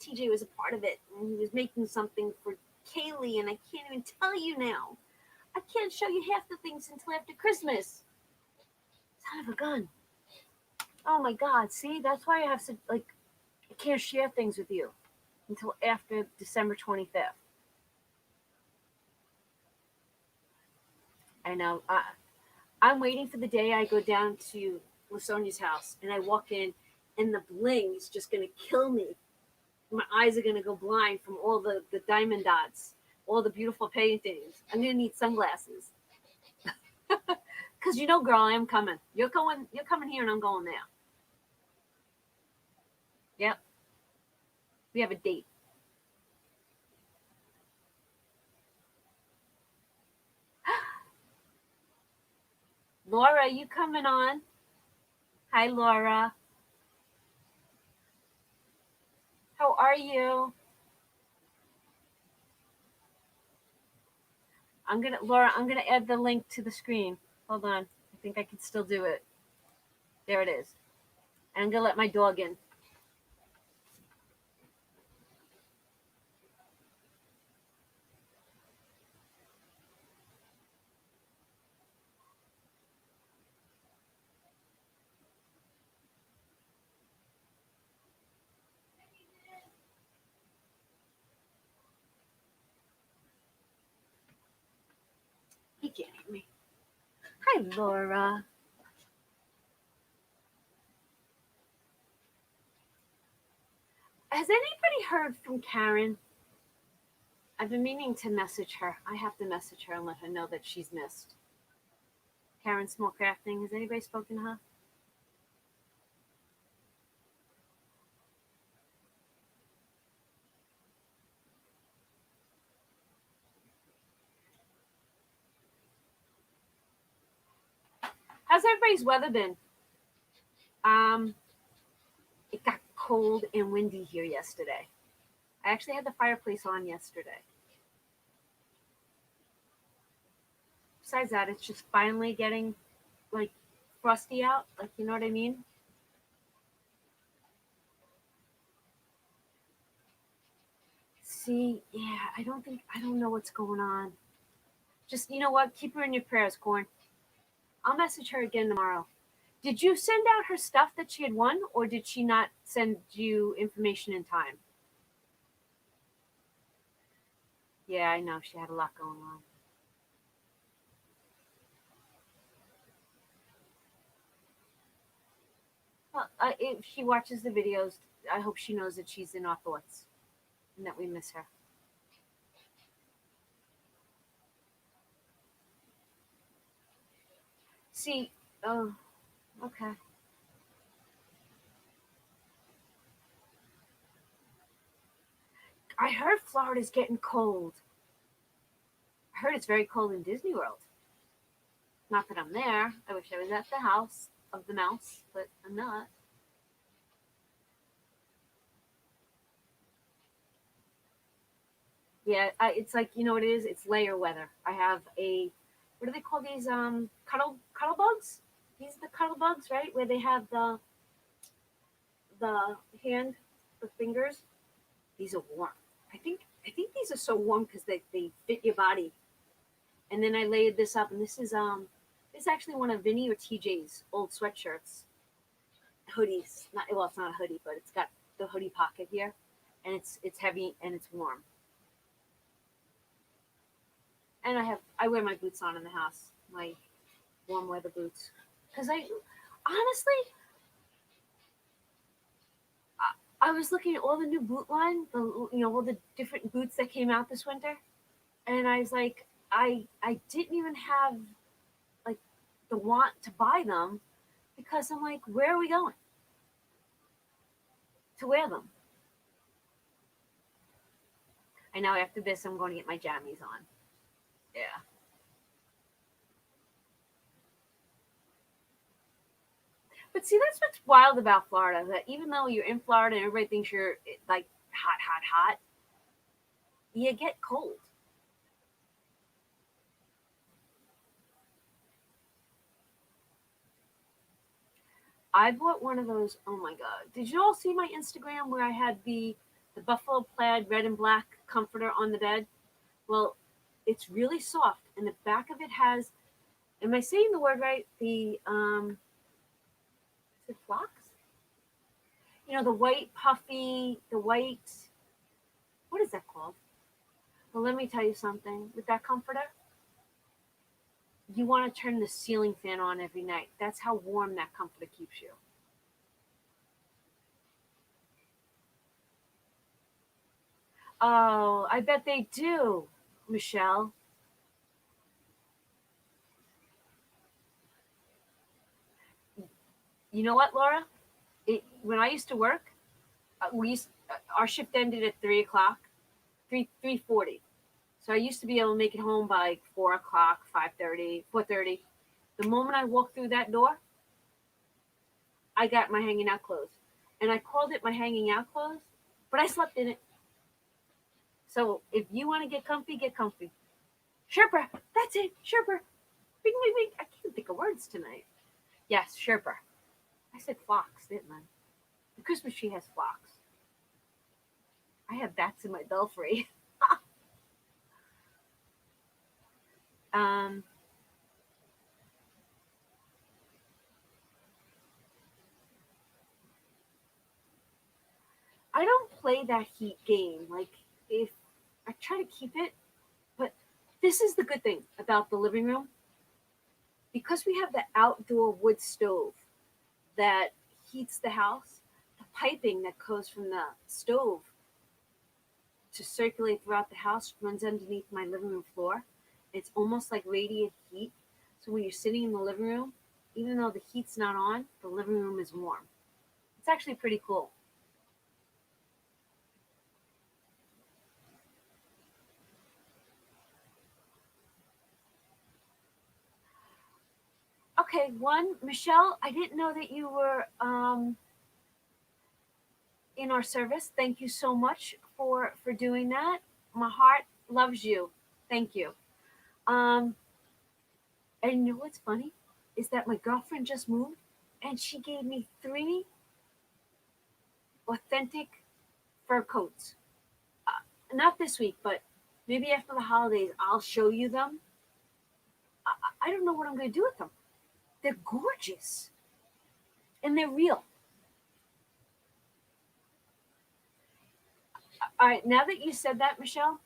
TJ was a part of it and he was making something for Kaylee, and I can't even tell you now. I can't show you half the things until after Christmas. Son of a gun. Oh my God. See, that's why I have to, like, I can't share things with you until after December 25th. I know. I'm waiting for the day I go down to Lasonia's house and I walk in and the bling is just going to kill me. My eyes are going to go blind from all the diamond dots, all the beautiful paintings. I'm going to need sunglasses. Because girl, I'm coming. You're coming here and I'm going there. Yep. We have a date. Laura, you coming on? Hi, Laura. How are you? Laura, I'm gonna add the link to the screen. Hold on. I think I can still do it. There it is. And I'm gonna let my dog in. He can't hear me. Hi, Laura. Has anybody heard from Karen? I've been meaning to message her. I have to message her and let her know that she's missed. Karen Small Crafting. Has anybody spoken to her? How's everybody's weather been? Um, it got cold and windy here yesterday. I actually had the fireplace on yesterday. Besides that, it's just finally getting like frosty out. Like, you know what I mean? See, yeah, I don't know what's going on. Just, you know what? Keep her in your prayers, Corn. I'll message her again tomorrow. Did you send out her stuff that she had won, or did she not send you information in time? Yeah, I know. She had a lot going on. Well, if she watches the videos, I hope she knows that she's in our thoughts and that we miss her. See, oh, okay. I heard Florida's getting cold. I heard it's very cold in Disney World. Not that I'm there. I wish I was at the house of the mouse, but I'm not. Yeah, it's like, you know what it is? It's layer weather. I have a, what do they call these? Cuddle bugs. These are the cuddle bugs, right? Where they have the hand, the fingers. These are warm. I think these are so warm because they fit your body. And then I layered this up, and this is actually one of Vinny or TJ's old sweatshirts, hoodies. Not well, it's not a hoodie, but it's got the hoodie pocket here, and it's heavy and it's warm. And I wear my boots on in the house, my warm weather boots, because I honestly I was looking at all the new boot line, all the different boots that came out this winter, and I was like, I didn't even have like the want to buy them because I'm like, where are we going to wear them? I know after this, I'm going to get my jammies on. Yeah. But see, that's what's wild about Florida. That even though you're in Florida and everybody thinks you're like hot, hot, hot, you get cold. I bought one of those. Oh my god! Did you all see my Instagram where I had the buffalo plaid red and black comforter on the bed? Well, it's really soft, and the back of it has. Am I saying the word right? Is it flax? The white puffy, the white. What is that called? Well, let me tell you something. With that comforter, you want to turn the ceiling fan on every night. That's how warm that comforter keeps you. Oh, I bet they do, Michelle. You know what, Laura? When I used to work, our shift ended at 3 o'clock, 3:40. So I used to be able to make it home by like 4 o'clock, 5:30, 4:30. The moment I walked through that door, I got my hanging out clothes, and I called it my hanging out clothes, but I slept in it. So if you want to get comfy, get comfy. Sherpa. That's it. Sherpa. Bing, bing, bing. I can't think of words tonight. Yes, Sherpa. I said fox, didn't I? The Christmas tree has fox. I have bats in my belfry. um, I don't play that heat game. Like, if I try to keep it, but this is the good thing about the living room. Because we have the outdoor wood stove that heats the house, the piping that goes from the stove to circulate throughout the house runs underneath my living room floor. It's almost like radiant heat. So when you're sitting in the living room, even though the heat's not on, the living room is warm. It's actually pretty cool. Okay, one, Michelle, I didn't know that you were in our service. Thank you so much for doing that. My heart loves you. Thank you. Um, and you know what's funny is that my girlfriend just moved, and she gave me 3 authentic fur coats. Not this week, but maybe after the holidays, I'll show you them. I don't know what I'm going to do with them. They're gorgeous, and they're real. All right, now that you said that, Michelle,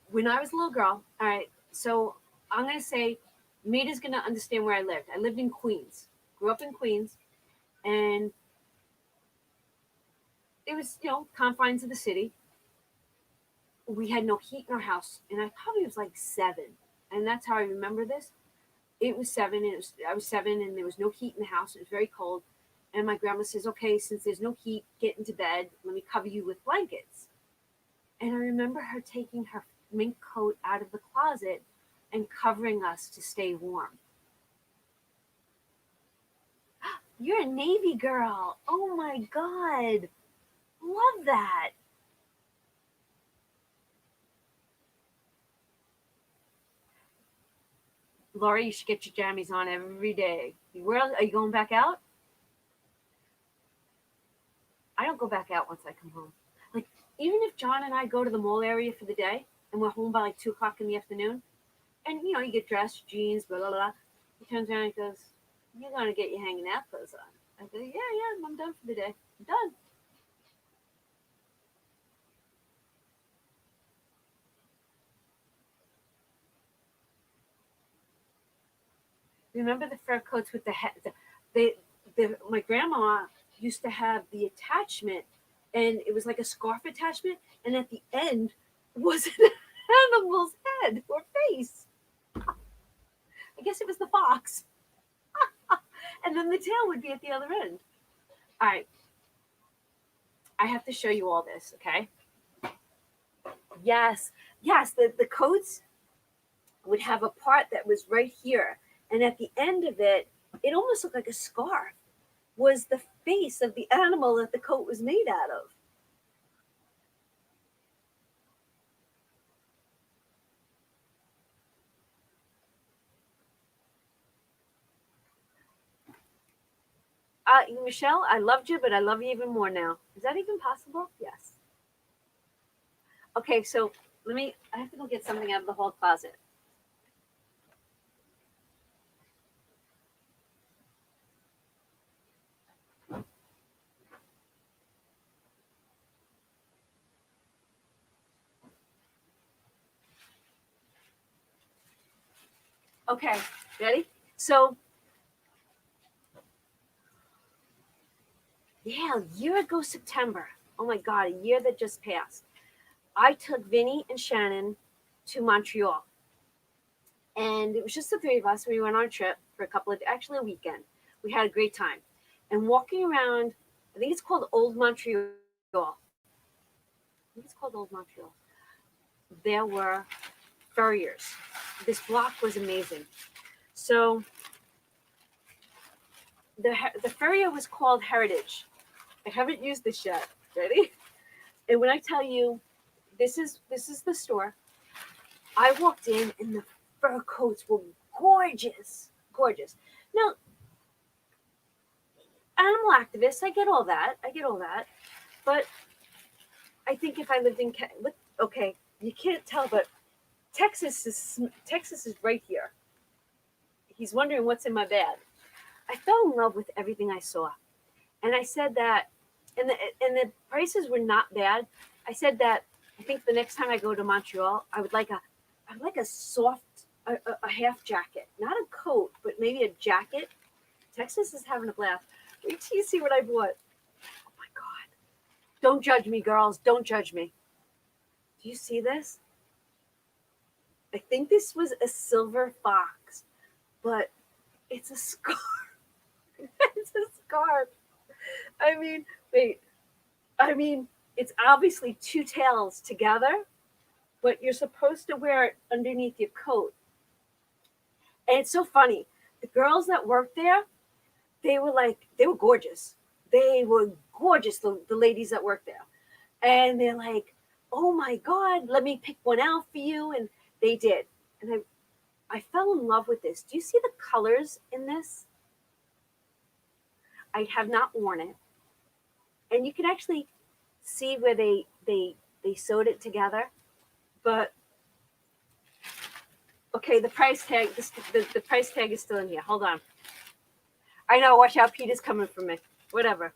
when I was a little girl, all right, so I'm going to say Maida's going to understand where I lived. I lived in Queens, grew up in Queens, and it was, confines of the city. We had no heat in our house, and I probably was like 7, and that's how I remember this. It was 7, and I was 7, and there was no heat in the house. It was very cold, and my grandma says, "Okay, since there's no heat, get into bed. Let me cover you with blankets." And I remember her taking her mink coat out of the closet and covering us to stay warm. You're a Navy girl. Oh my God. Love that. Laura, you should get your jammies on every day. Where are you going back out? I don't go back out once I come home. Like, even if John and I go to the mall area for the day and we're home by like 2 o'clock in the afternoon, and you get dressed, jeans, blah, blah, blah. He turns around and goes, "You're going to get your hanging out clothes on." I go, "Yeah, yeah, I'm done for the day. I'm done." Remember the fur coats with the head? My grandma used to have the attachment, and it was like a scarf attachment, and at the end was an animal's head or face. I guess it was the fox, and then the tail would be at the other end. All right, I have to show you all this, okay? Yes, yes, the coats would have a part that was right here, and at the end of it, it almost looked like a scarf. Was the face of the animal that the coat was made out of. Michelle, I loved you, but I love you even more now. Is that even possible? Yes. Okay, so I have to go get something out of the hall closet. Okay, ready? So, yeah, a year ago, September. Oh my God, a year that just passed. I took Vinny and Shannon to Montreal. And it was just the 3 of us. We went on a trip for actually a weekend. We had a great time. And walking around, I think it's called Old Montreal. I think it's called Old Montreal. There were furriers. This block was amazing. So the furrier was called Heritage. I haven't used this yet. Ready? And when I tell you, this is the store. I walked in and the fur coats were gorgeous, gorgeous. Now, animal activists, I get all that. I get all that. But I think if I lived in, okay, you can't tell, but Texas is right here. He's wondering what's in my bag. I fell in love with everything I saw, and I said that, and the prices were not bad. I said that I think the next time I go to Montreal, I would like a soft, a half jacket, not a coat, but maybe a jacket. Texas is having a blast. Wait till you see what I bought. Oh my god! Don't judge me, girls. Don't judge me. Do you see this? I think this was a silver fox, but it's a scarf. It's a scarf. I mean, wait. I mean, it's obviously two tails together, but you're supposed to wear it underneath your coat. And it's so funny. The girls that worked there, they were gorgeous. They were gorgeous, the ladies that worked there. And they're like, oh my God, let me pick one out for you. And they did. And I fell in love with this. Do you see the colors in this? I have not worn it. And you can actually see where they sewed it together. But okay, the price tag, the price tag is still in here. Hold on. I know, watch out, Peter's coming for me. Whatever.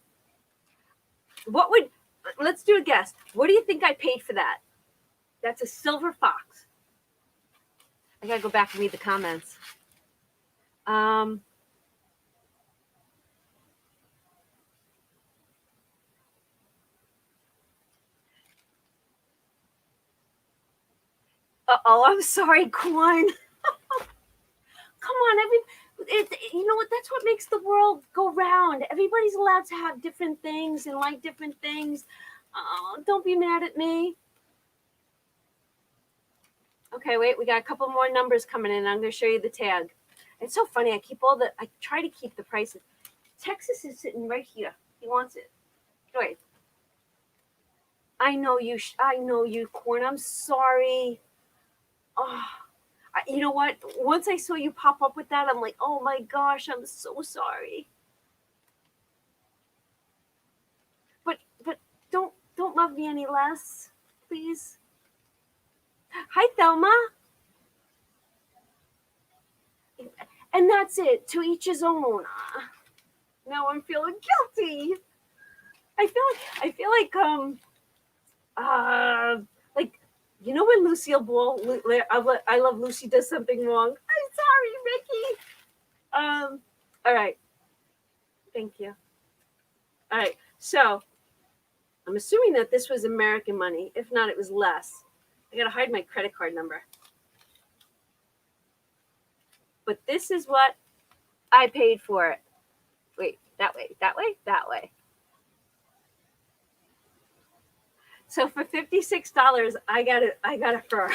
Let's do a guess. What do you think I paid for that? That's a silver fox. I gotta go back and read the comments. I'm sorry, Corn. Come on, you know what? That's what makes the world go round. Everybody's allowed to have different things and like different things. Don't be mad at me. Okay, wait, we got a couple more numbers coming in. I'm going to show you the tag. It's so funny. I try to keep the prices. Texas is sitting right here. He wants it. Wait. I know you, Corn. I'm sorry. Oh, you know what? Once I saw you pop up with that, I'm like, oh my gosh, I'm so sorry. But don't love me any less, please. Hi, Thelma. And that's it. To each his own. Now I'm feeling guilty. Like you know when Lucille Ball, I Love Lucy does something wrong. I'm sorry, Ricky. All right. Thank you. All right. So I'm assuming that this was American money. If not, it was less. I gotta hide my credit card number. But this is what I paid for it. Wait, that way. So for $56, I got a fur.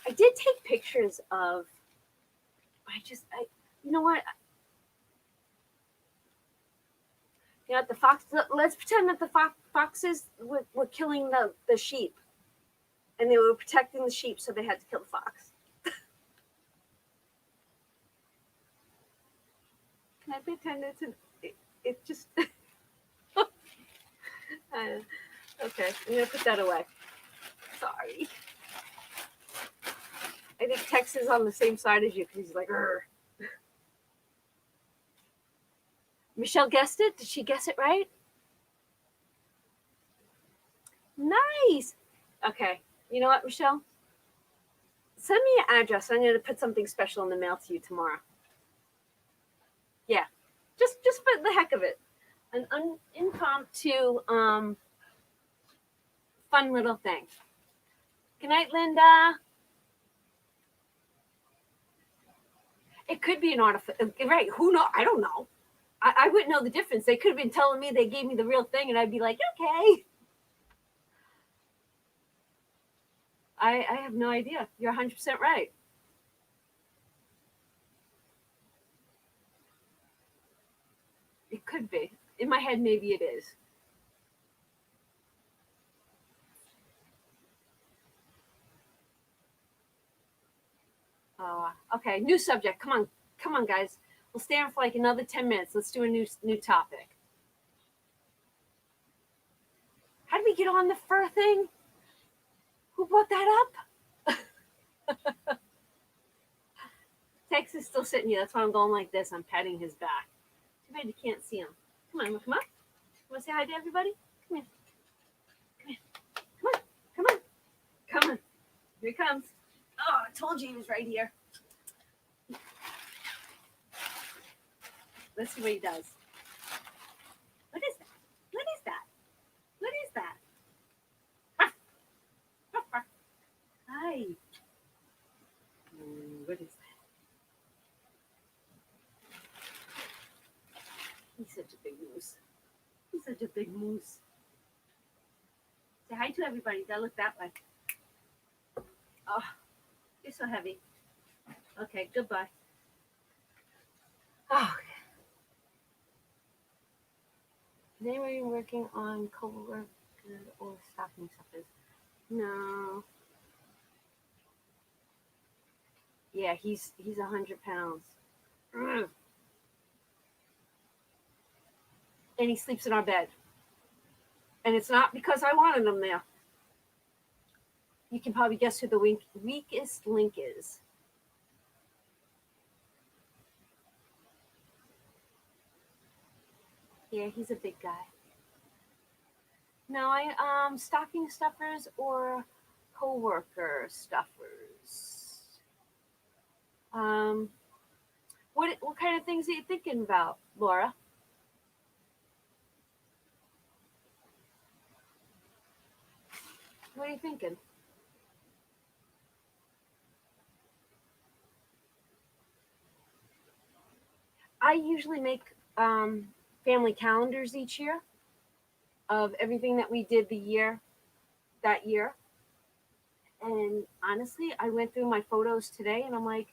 I did take pictures of. You know what? You know the fox. Let's pretend that the foxes were killing the sheep, and they were protecting the sheep, so they had to kill the fox. Can I pretend it just? Okay, I'm gonna put that away. Sorry. I think Tex is on the same side as you because he's like, Rrr. Michelle guessed it. Did she guess it right? Nice. Okay. You know what, Michelle? Send me your address. I'm going to put something special in the mail to you tomorrow. Yeah. Just for the heck of it. An impromptu, fun little thing. Good night, Linda. It could be an artificial, right? Who knows? I don't know. I wouldn't know the difference. They could have been telling me they gave me the real thing, and I'd be like, okay. I have no idea. You're 100% right. It could be. In my head, maybe it is. Okay, new subject. Come on, guys. We'll stay on for like another 10 minutes. Let's do a new topic. How did we get on the fur thing? Who brought that up? Tex is still sitting here. That's why I'm going like this. I'm patting his back. Too bad you can't see him. Come on, come on. Want to say hi to everybody? Come here. Come here. Come on. Come on. Come on. Here he comes. Oh, I told you he was right here. Let's see what he does. What is that? What is that? What is that? Hi. What is that? He's such a big moose. He's such a big moose. Say hi to everybody. Gotta look that way. Oh, you're so heavy. Okay, goodbye. Oh. Is anybody working on co-worker or stocking stuffers? No. Yeah, he's 100 pounds. Ugh. And he sleeps in our bed. And it's not because I wanted him there. You can probably guess who the weakest link is. Yeah, he's a big guy. No, stocking stuffers or co-worker stuffers. What kind of things are you thinking about, Laura? What are you thinking? I usually make family calendars each year of everything that we did that year. And honestly, I went through my photos today and I'm like,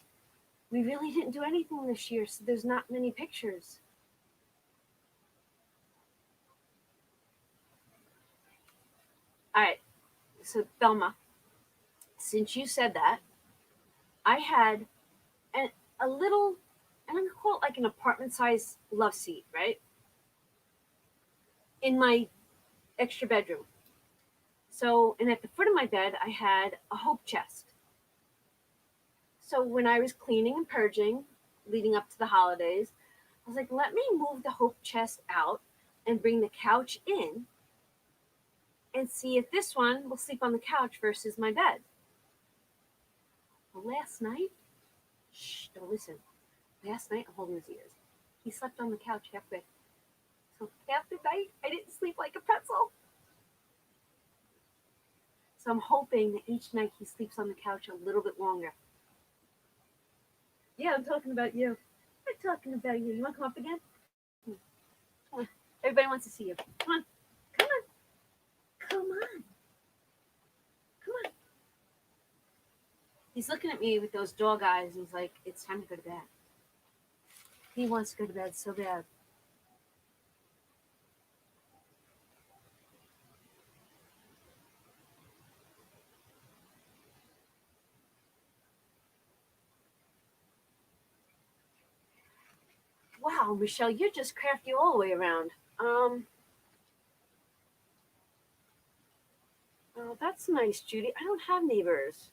we really didn't do anything this year, so there's not many pictures. All right, so Thelma, since you said that, I had an, a little, I'm gonna call it like an apartment size love seat, right? In my extra bedroom. So, and at the foot of my bed, I had a hope chest. So when I was cleaning and purging leading up to the holidays, I was like, let me move the hope chest out and bring the couch in and see if this one will sleep on the couch versus my bed. Well, last night, shh, don't listen. Last night, I'm holding his ears. He slept on the couch halfway. So half the night, I didn't sleep like a pretzel. So I'm hoping that each night he sleeps on the couch a little bit longer. Yeah, I'm talking about you. I'm talking about you. You want to come up again? Come on. Everybody wants to see you. Come on. Come on. Come on. Come on. He's looking at me with those dog eyes and he's like, it's time to go to bed. He wants to go to bed so bad. Wow, Michelle, you're just crafty all the way around. Oh, that's nice, Judy. I don't have neighbors.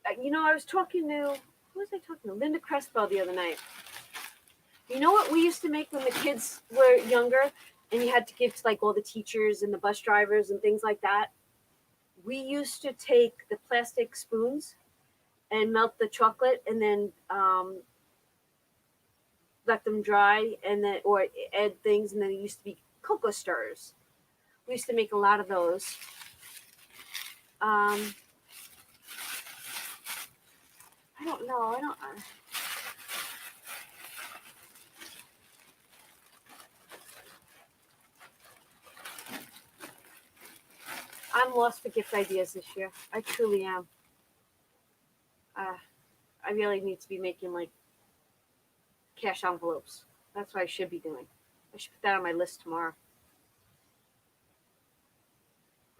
I was talking to, who was I talking to? Linda Crespo the other night. You know what we used to make when the kids were younger and you had to give to like all the teachers and the bus drivers and things like that? We used to take the plastic spoons and melt the chocolate and then let them dry and then or add things and then it used to be cocoa stirs. We used to make a lot of those. I don't know. I don't. I'm lost for gift ideas this year. I truly am. I really need to be making like cash envelopes. That's what I should be doing. I should put that on my list tomorrow.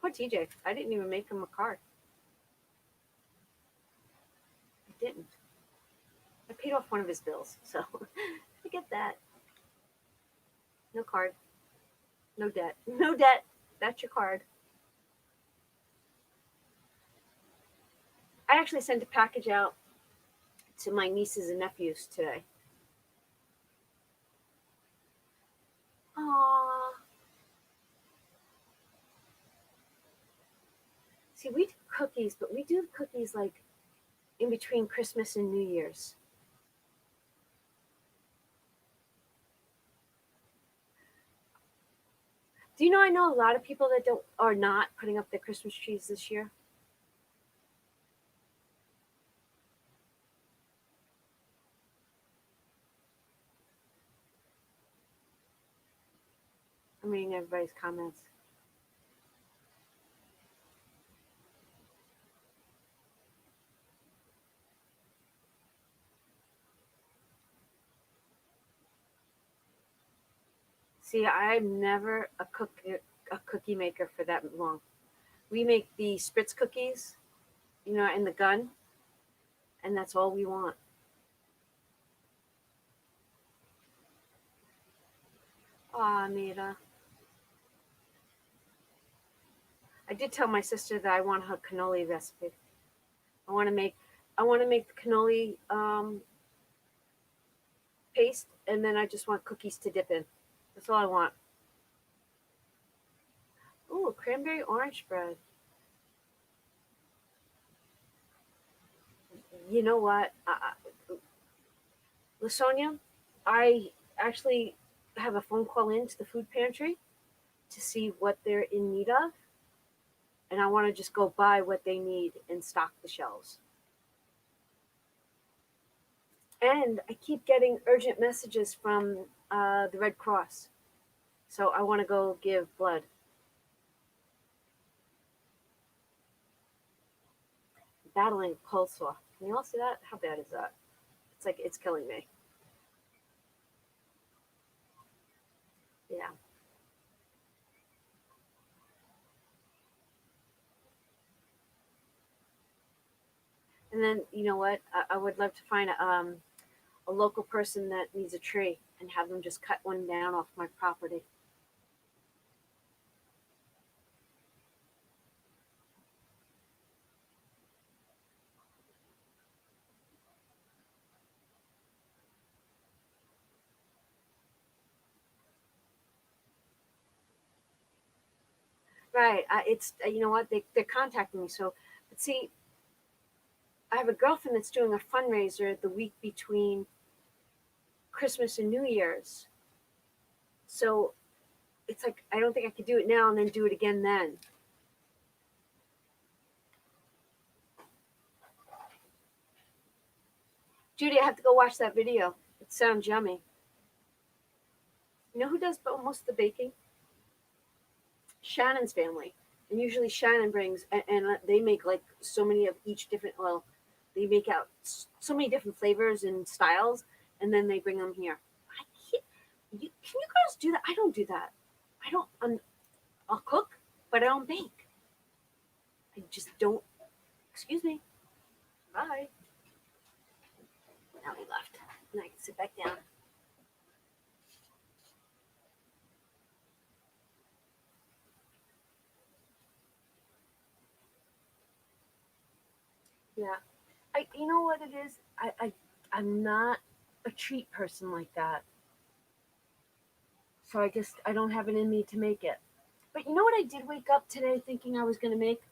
Poor TJ. I didn't even make him a card. I didn't. I paid off one of his bills, so I get that. No card. No debt. No debt. That's your card. I actually sent a package out to my nieces and nephews today. Aww. See, we do cookies, but we do cookies like in between Christmas and New Year's. Do you know I know a lot of people that are not putting up their Christmas trees this year? I'm reading everybody's comments. See, I'm never a cookie maker for that long. We make the Spritz cookies, in the gun, and that's all we want. Aw, Mira. I did tell my sister that I want her cannoli recipe. I want to make the cannoli paste, and then I just want cookies to dip in. That's all I want. Ooh, cranberry orange bread. You know what, Lasonia? I actually have a phone call into the food pantry to see what they're in need of, and I want to just go buy what they need and stock the shelves. And I keep getting urgent messages from the Red Cross, so I want to go give blood. Battling cold sore. Can you all see that? How bad is that? It's like it's killing me. Yeah. And then you know what? I would love to find a local person that needs a tree and have them just cut one down off my property. Right. It's you know what? They're contacting me. So, but see, I have a girlfriend that's doing a fundraiser the week between Christmas and New Year's. So it's like I don't think I could do it now and then do it again then. Judy, I have to go watch that video. It sounds yummy. You know who does most of the baking? Shannon's family. And usually Shannon brings, and they make like so many of each different, well, they make out so many different flavors and styles, and then they bring them here. I can't, can you guys do that? I don't do that. I don't, I'll cook, but I don't bake. I just don't, excuse me. Bye. Now he left. And I can sit back down. Yeah. You know what it is? I'm not a treat person like that. So I don't have it in me to make it. But you know what I did wake up today thinking I was going to make?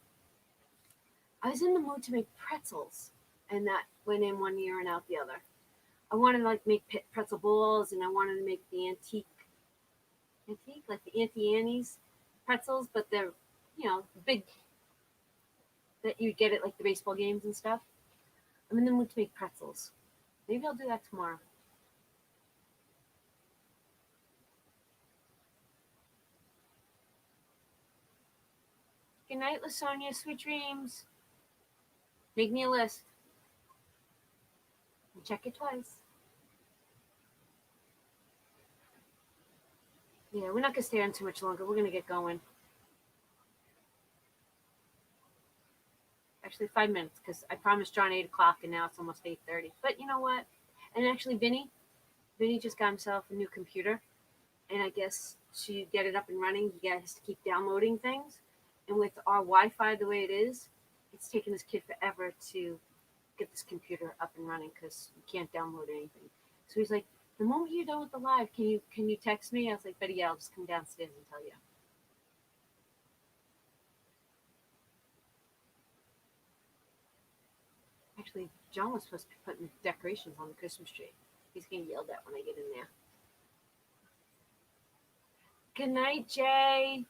I was in the mood to make pretzels. And that went in one ear and out the other. I wanted to like make pretzel balls, and I wanted to make the like the Auntie Annie's pretzels, but they're, big, that you get at like the baseball games and stuff. I'm in the mood to make pretzels. Maybe I'll do that tomorrow. Good night, Lasonia. Sweet dreams. Make me a list. And check it twice. Yeah, we're not gonna stay on too much longer. We're gonna get going. Actually, 5 minutes because I promised John 8 o'clock, and now it's almost 8:30. But you know what? And actually, Vinny just got himself a new computer, and I guess to get it up and running, he has to keep downloading things. And with our Wi-Fi the way it is, it's taken this kid forever to get this computer up and running because you can't download anything. So he's like, "The moment you're done with the live, can you text me?" I was like, "Betty, yeah, I'll just come downstairs and tell you." Actually, John was supposed to be putting decorations on the Christmas tree. He's getting yelled at when I get in there. Good night, Jay.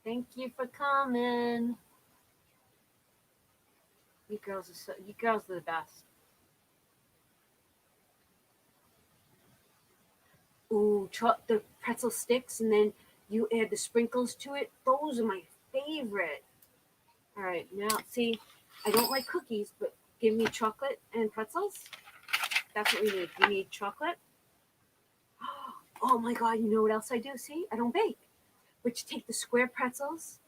Thank you for coming. You girls are the best. Ooh, the pretzel sticks, and then you add the sprinkles to it. Those are my favorite. All right, now see, I don't like cookies, but give me chocolate and pretzels. That's what we need. We need chocolate. Oh my god, you know what else I do? See, I don't bake. But you take the square pretzels,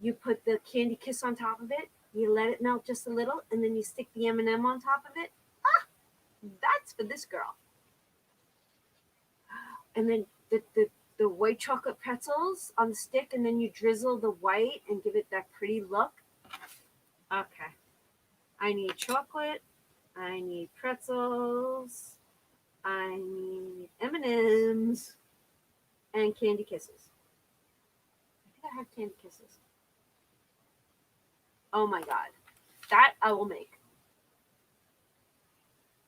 you put the candy kiss on top of it, you let it melt just a little, and then you stick the M&M on top of it. Ah, that's for this girl. And then the white chocolate pretzels on the stick, and then you drizzle the white and give it that pretty look. Okay. I need chocolate. I need pretzels. I need M&Ms and candy kisses. I think I have candy kisses. Oh my god. That I will make.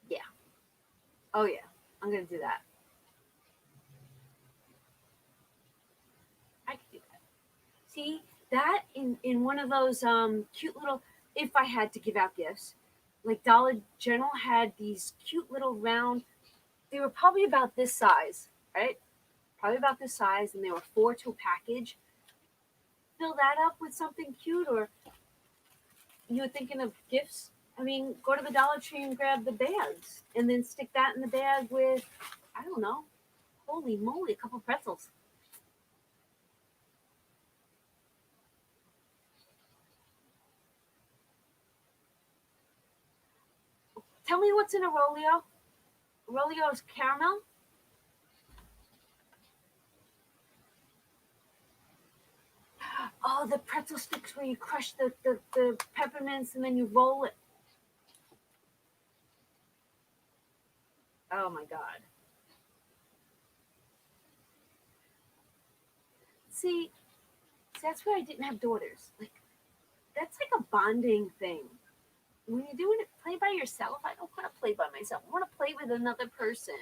Yeah. Oh yeah. I'm going to do that. I could do that. See, that in one of those cute little, if I had to give out gifts, like Dollar General had these cute little round, they were probably about this size, right? Probably about this size, and they were four to a package. Fill that up with something cute, or you were thinking of gifts. I mean, go to the Dollar Tree and grab the bags, and then stick that in the bag with, I don't know, holy moly, a couple pretzels. Tell me what's in a Rolio. Rolio's caramel. Oh, the pretzel sticks where you crush the peppermints and then you roll it. Oh my god. See, that's why I didn't have daughters. Like, that's like a bonding thing. When you're doing it, play by yourself. I don't want to play by myself. I want to play with another person.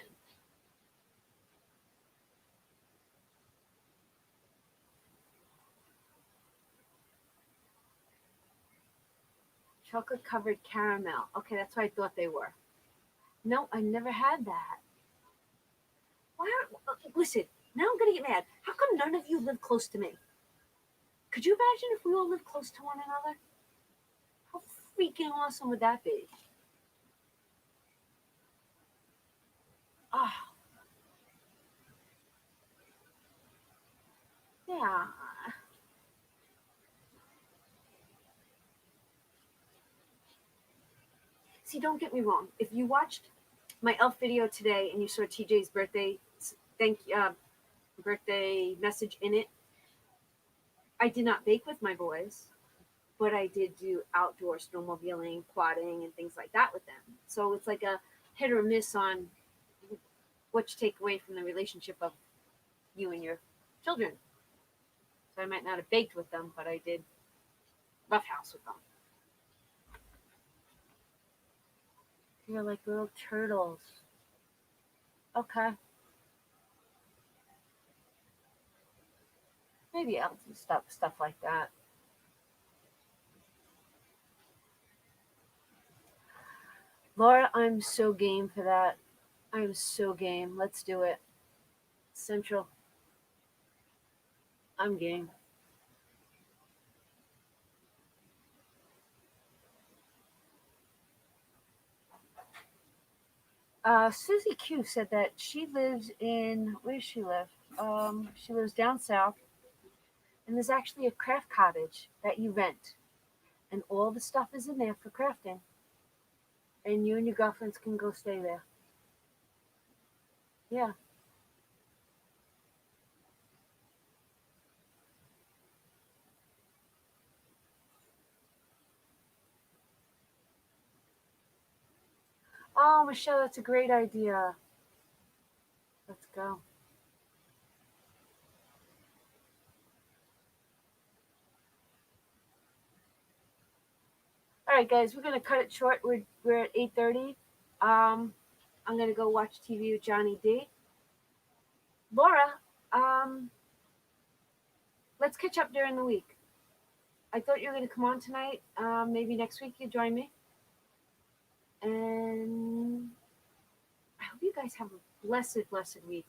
Chocolate covered caramel. Okay, that's what I thought they were. No, I never had that. Why? Listen, now I'm gonna get mad. How come none of you live close to me? Could you imagine if we all lived close to one another? How freaking awesome would that be? Oh, yeah. See, don't get me wrong. If you watched my elf video today and you saw TJ's birthday birthday message in it, I did not bake with my boys, but I did do outdoor snowmobiling, quadding, and things like that with them. So it's like a hit or miss on what you take away from the relationship of you and your children. So I might not have baked with them, but I did roughhouse with them. You're like little turtles. Okay. Maybe I'll do stuff like that. Laura, I'm so game for that. I'm so game. Let's do it. Central. I'm game. Susie Q said that she lives in, where does she live? She lives down south, and there's actually a craft cottage that you rent, and all the stuff is in there for crafting, and you and your girlfriends can go stay there. Yeah. Oh, Michelle, that's a great idea. Let's go. All right, guys, we're gonna cut it short. We're at 8:30. I'm gonna go watch TV with Johnny D. Laura, um, let's catch up during the week. I thought you were gonna come on tonight. Maybe next week you join me. And I hope you guys have a blessed, blessed week.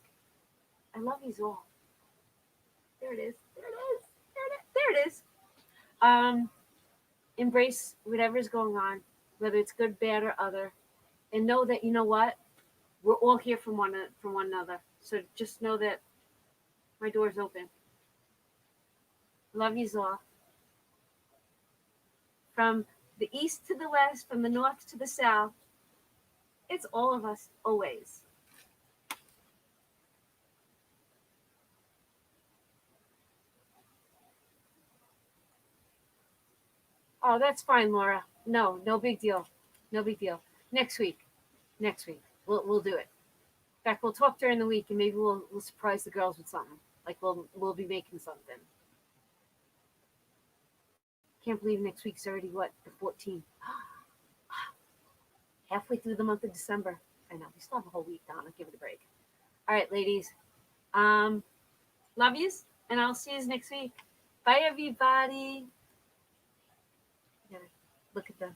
I love you all. There it is. There it is. There it is. Um, Embrace whatever's going on, whether it's good, bad, or other, and know that you know what we're all here from one another. So just know that my door's open. Love you all. From the east to the west, from the north to the south, it's all of us always. Oh, that's fine, Laura. No, no big deal. No big deal. Next week. Next week. We'll do it. In fact, we'll talk during the week and maybe we'll surprise the girls with something. Like we'll be making something. Can't believe next week's already what, the 14th. Halfway through the month of December. I know, we still have a whole week, Donna. Give it a break. All right, ladies. Um, Love yous, and I'll see you next week. Bye everybody. Yeah, look at them.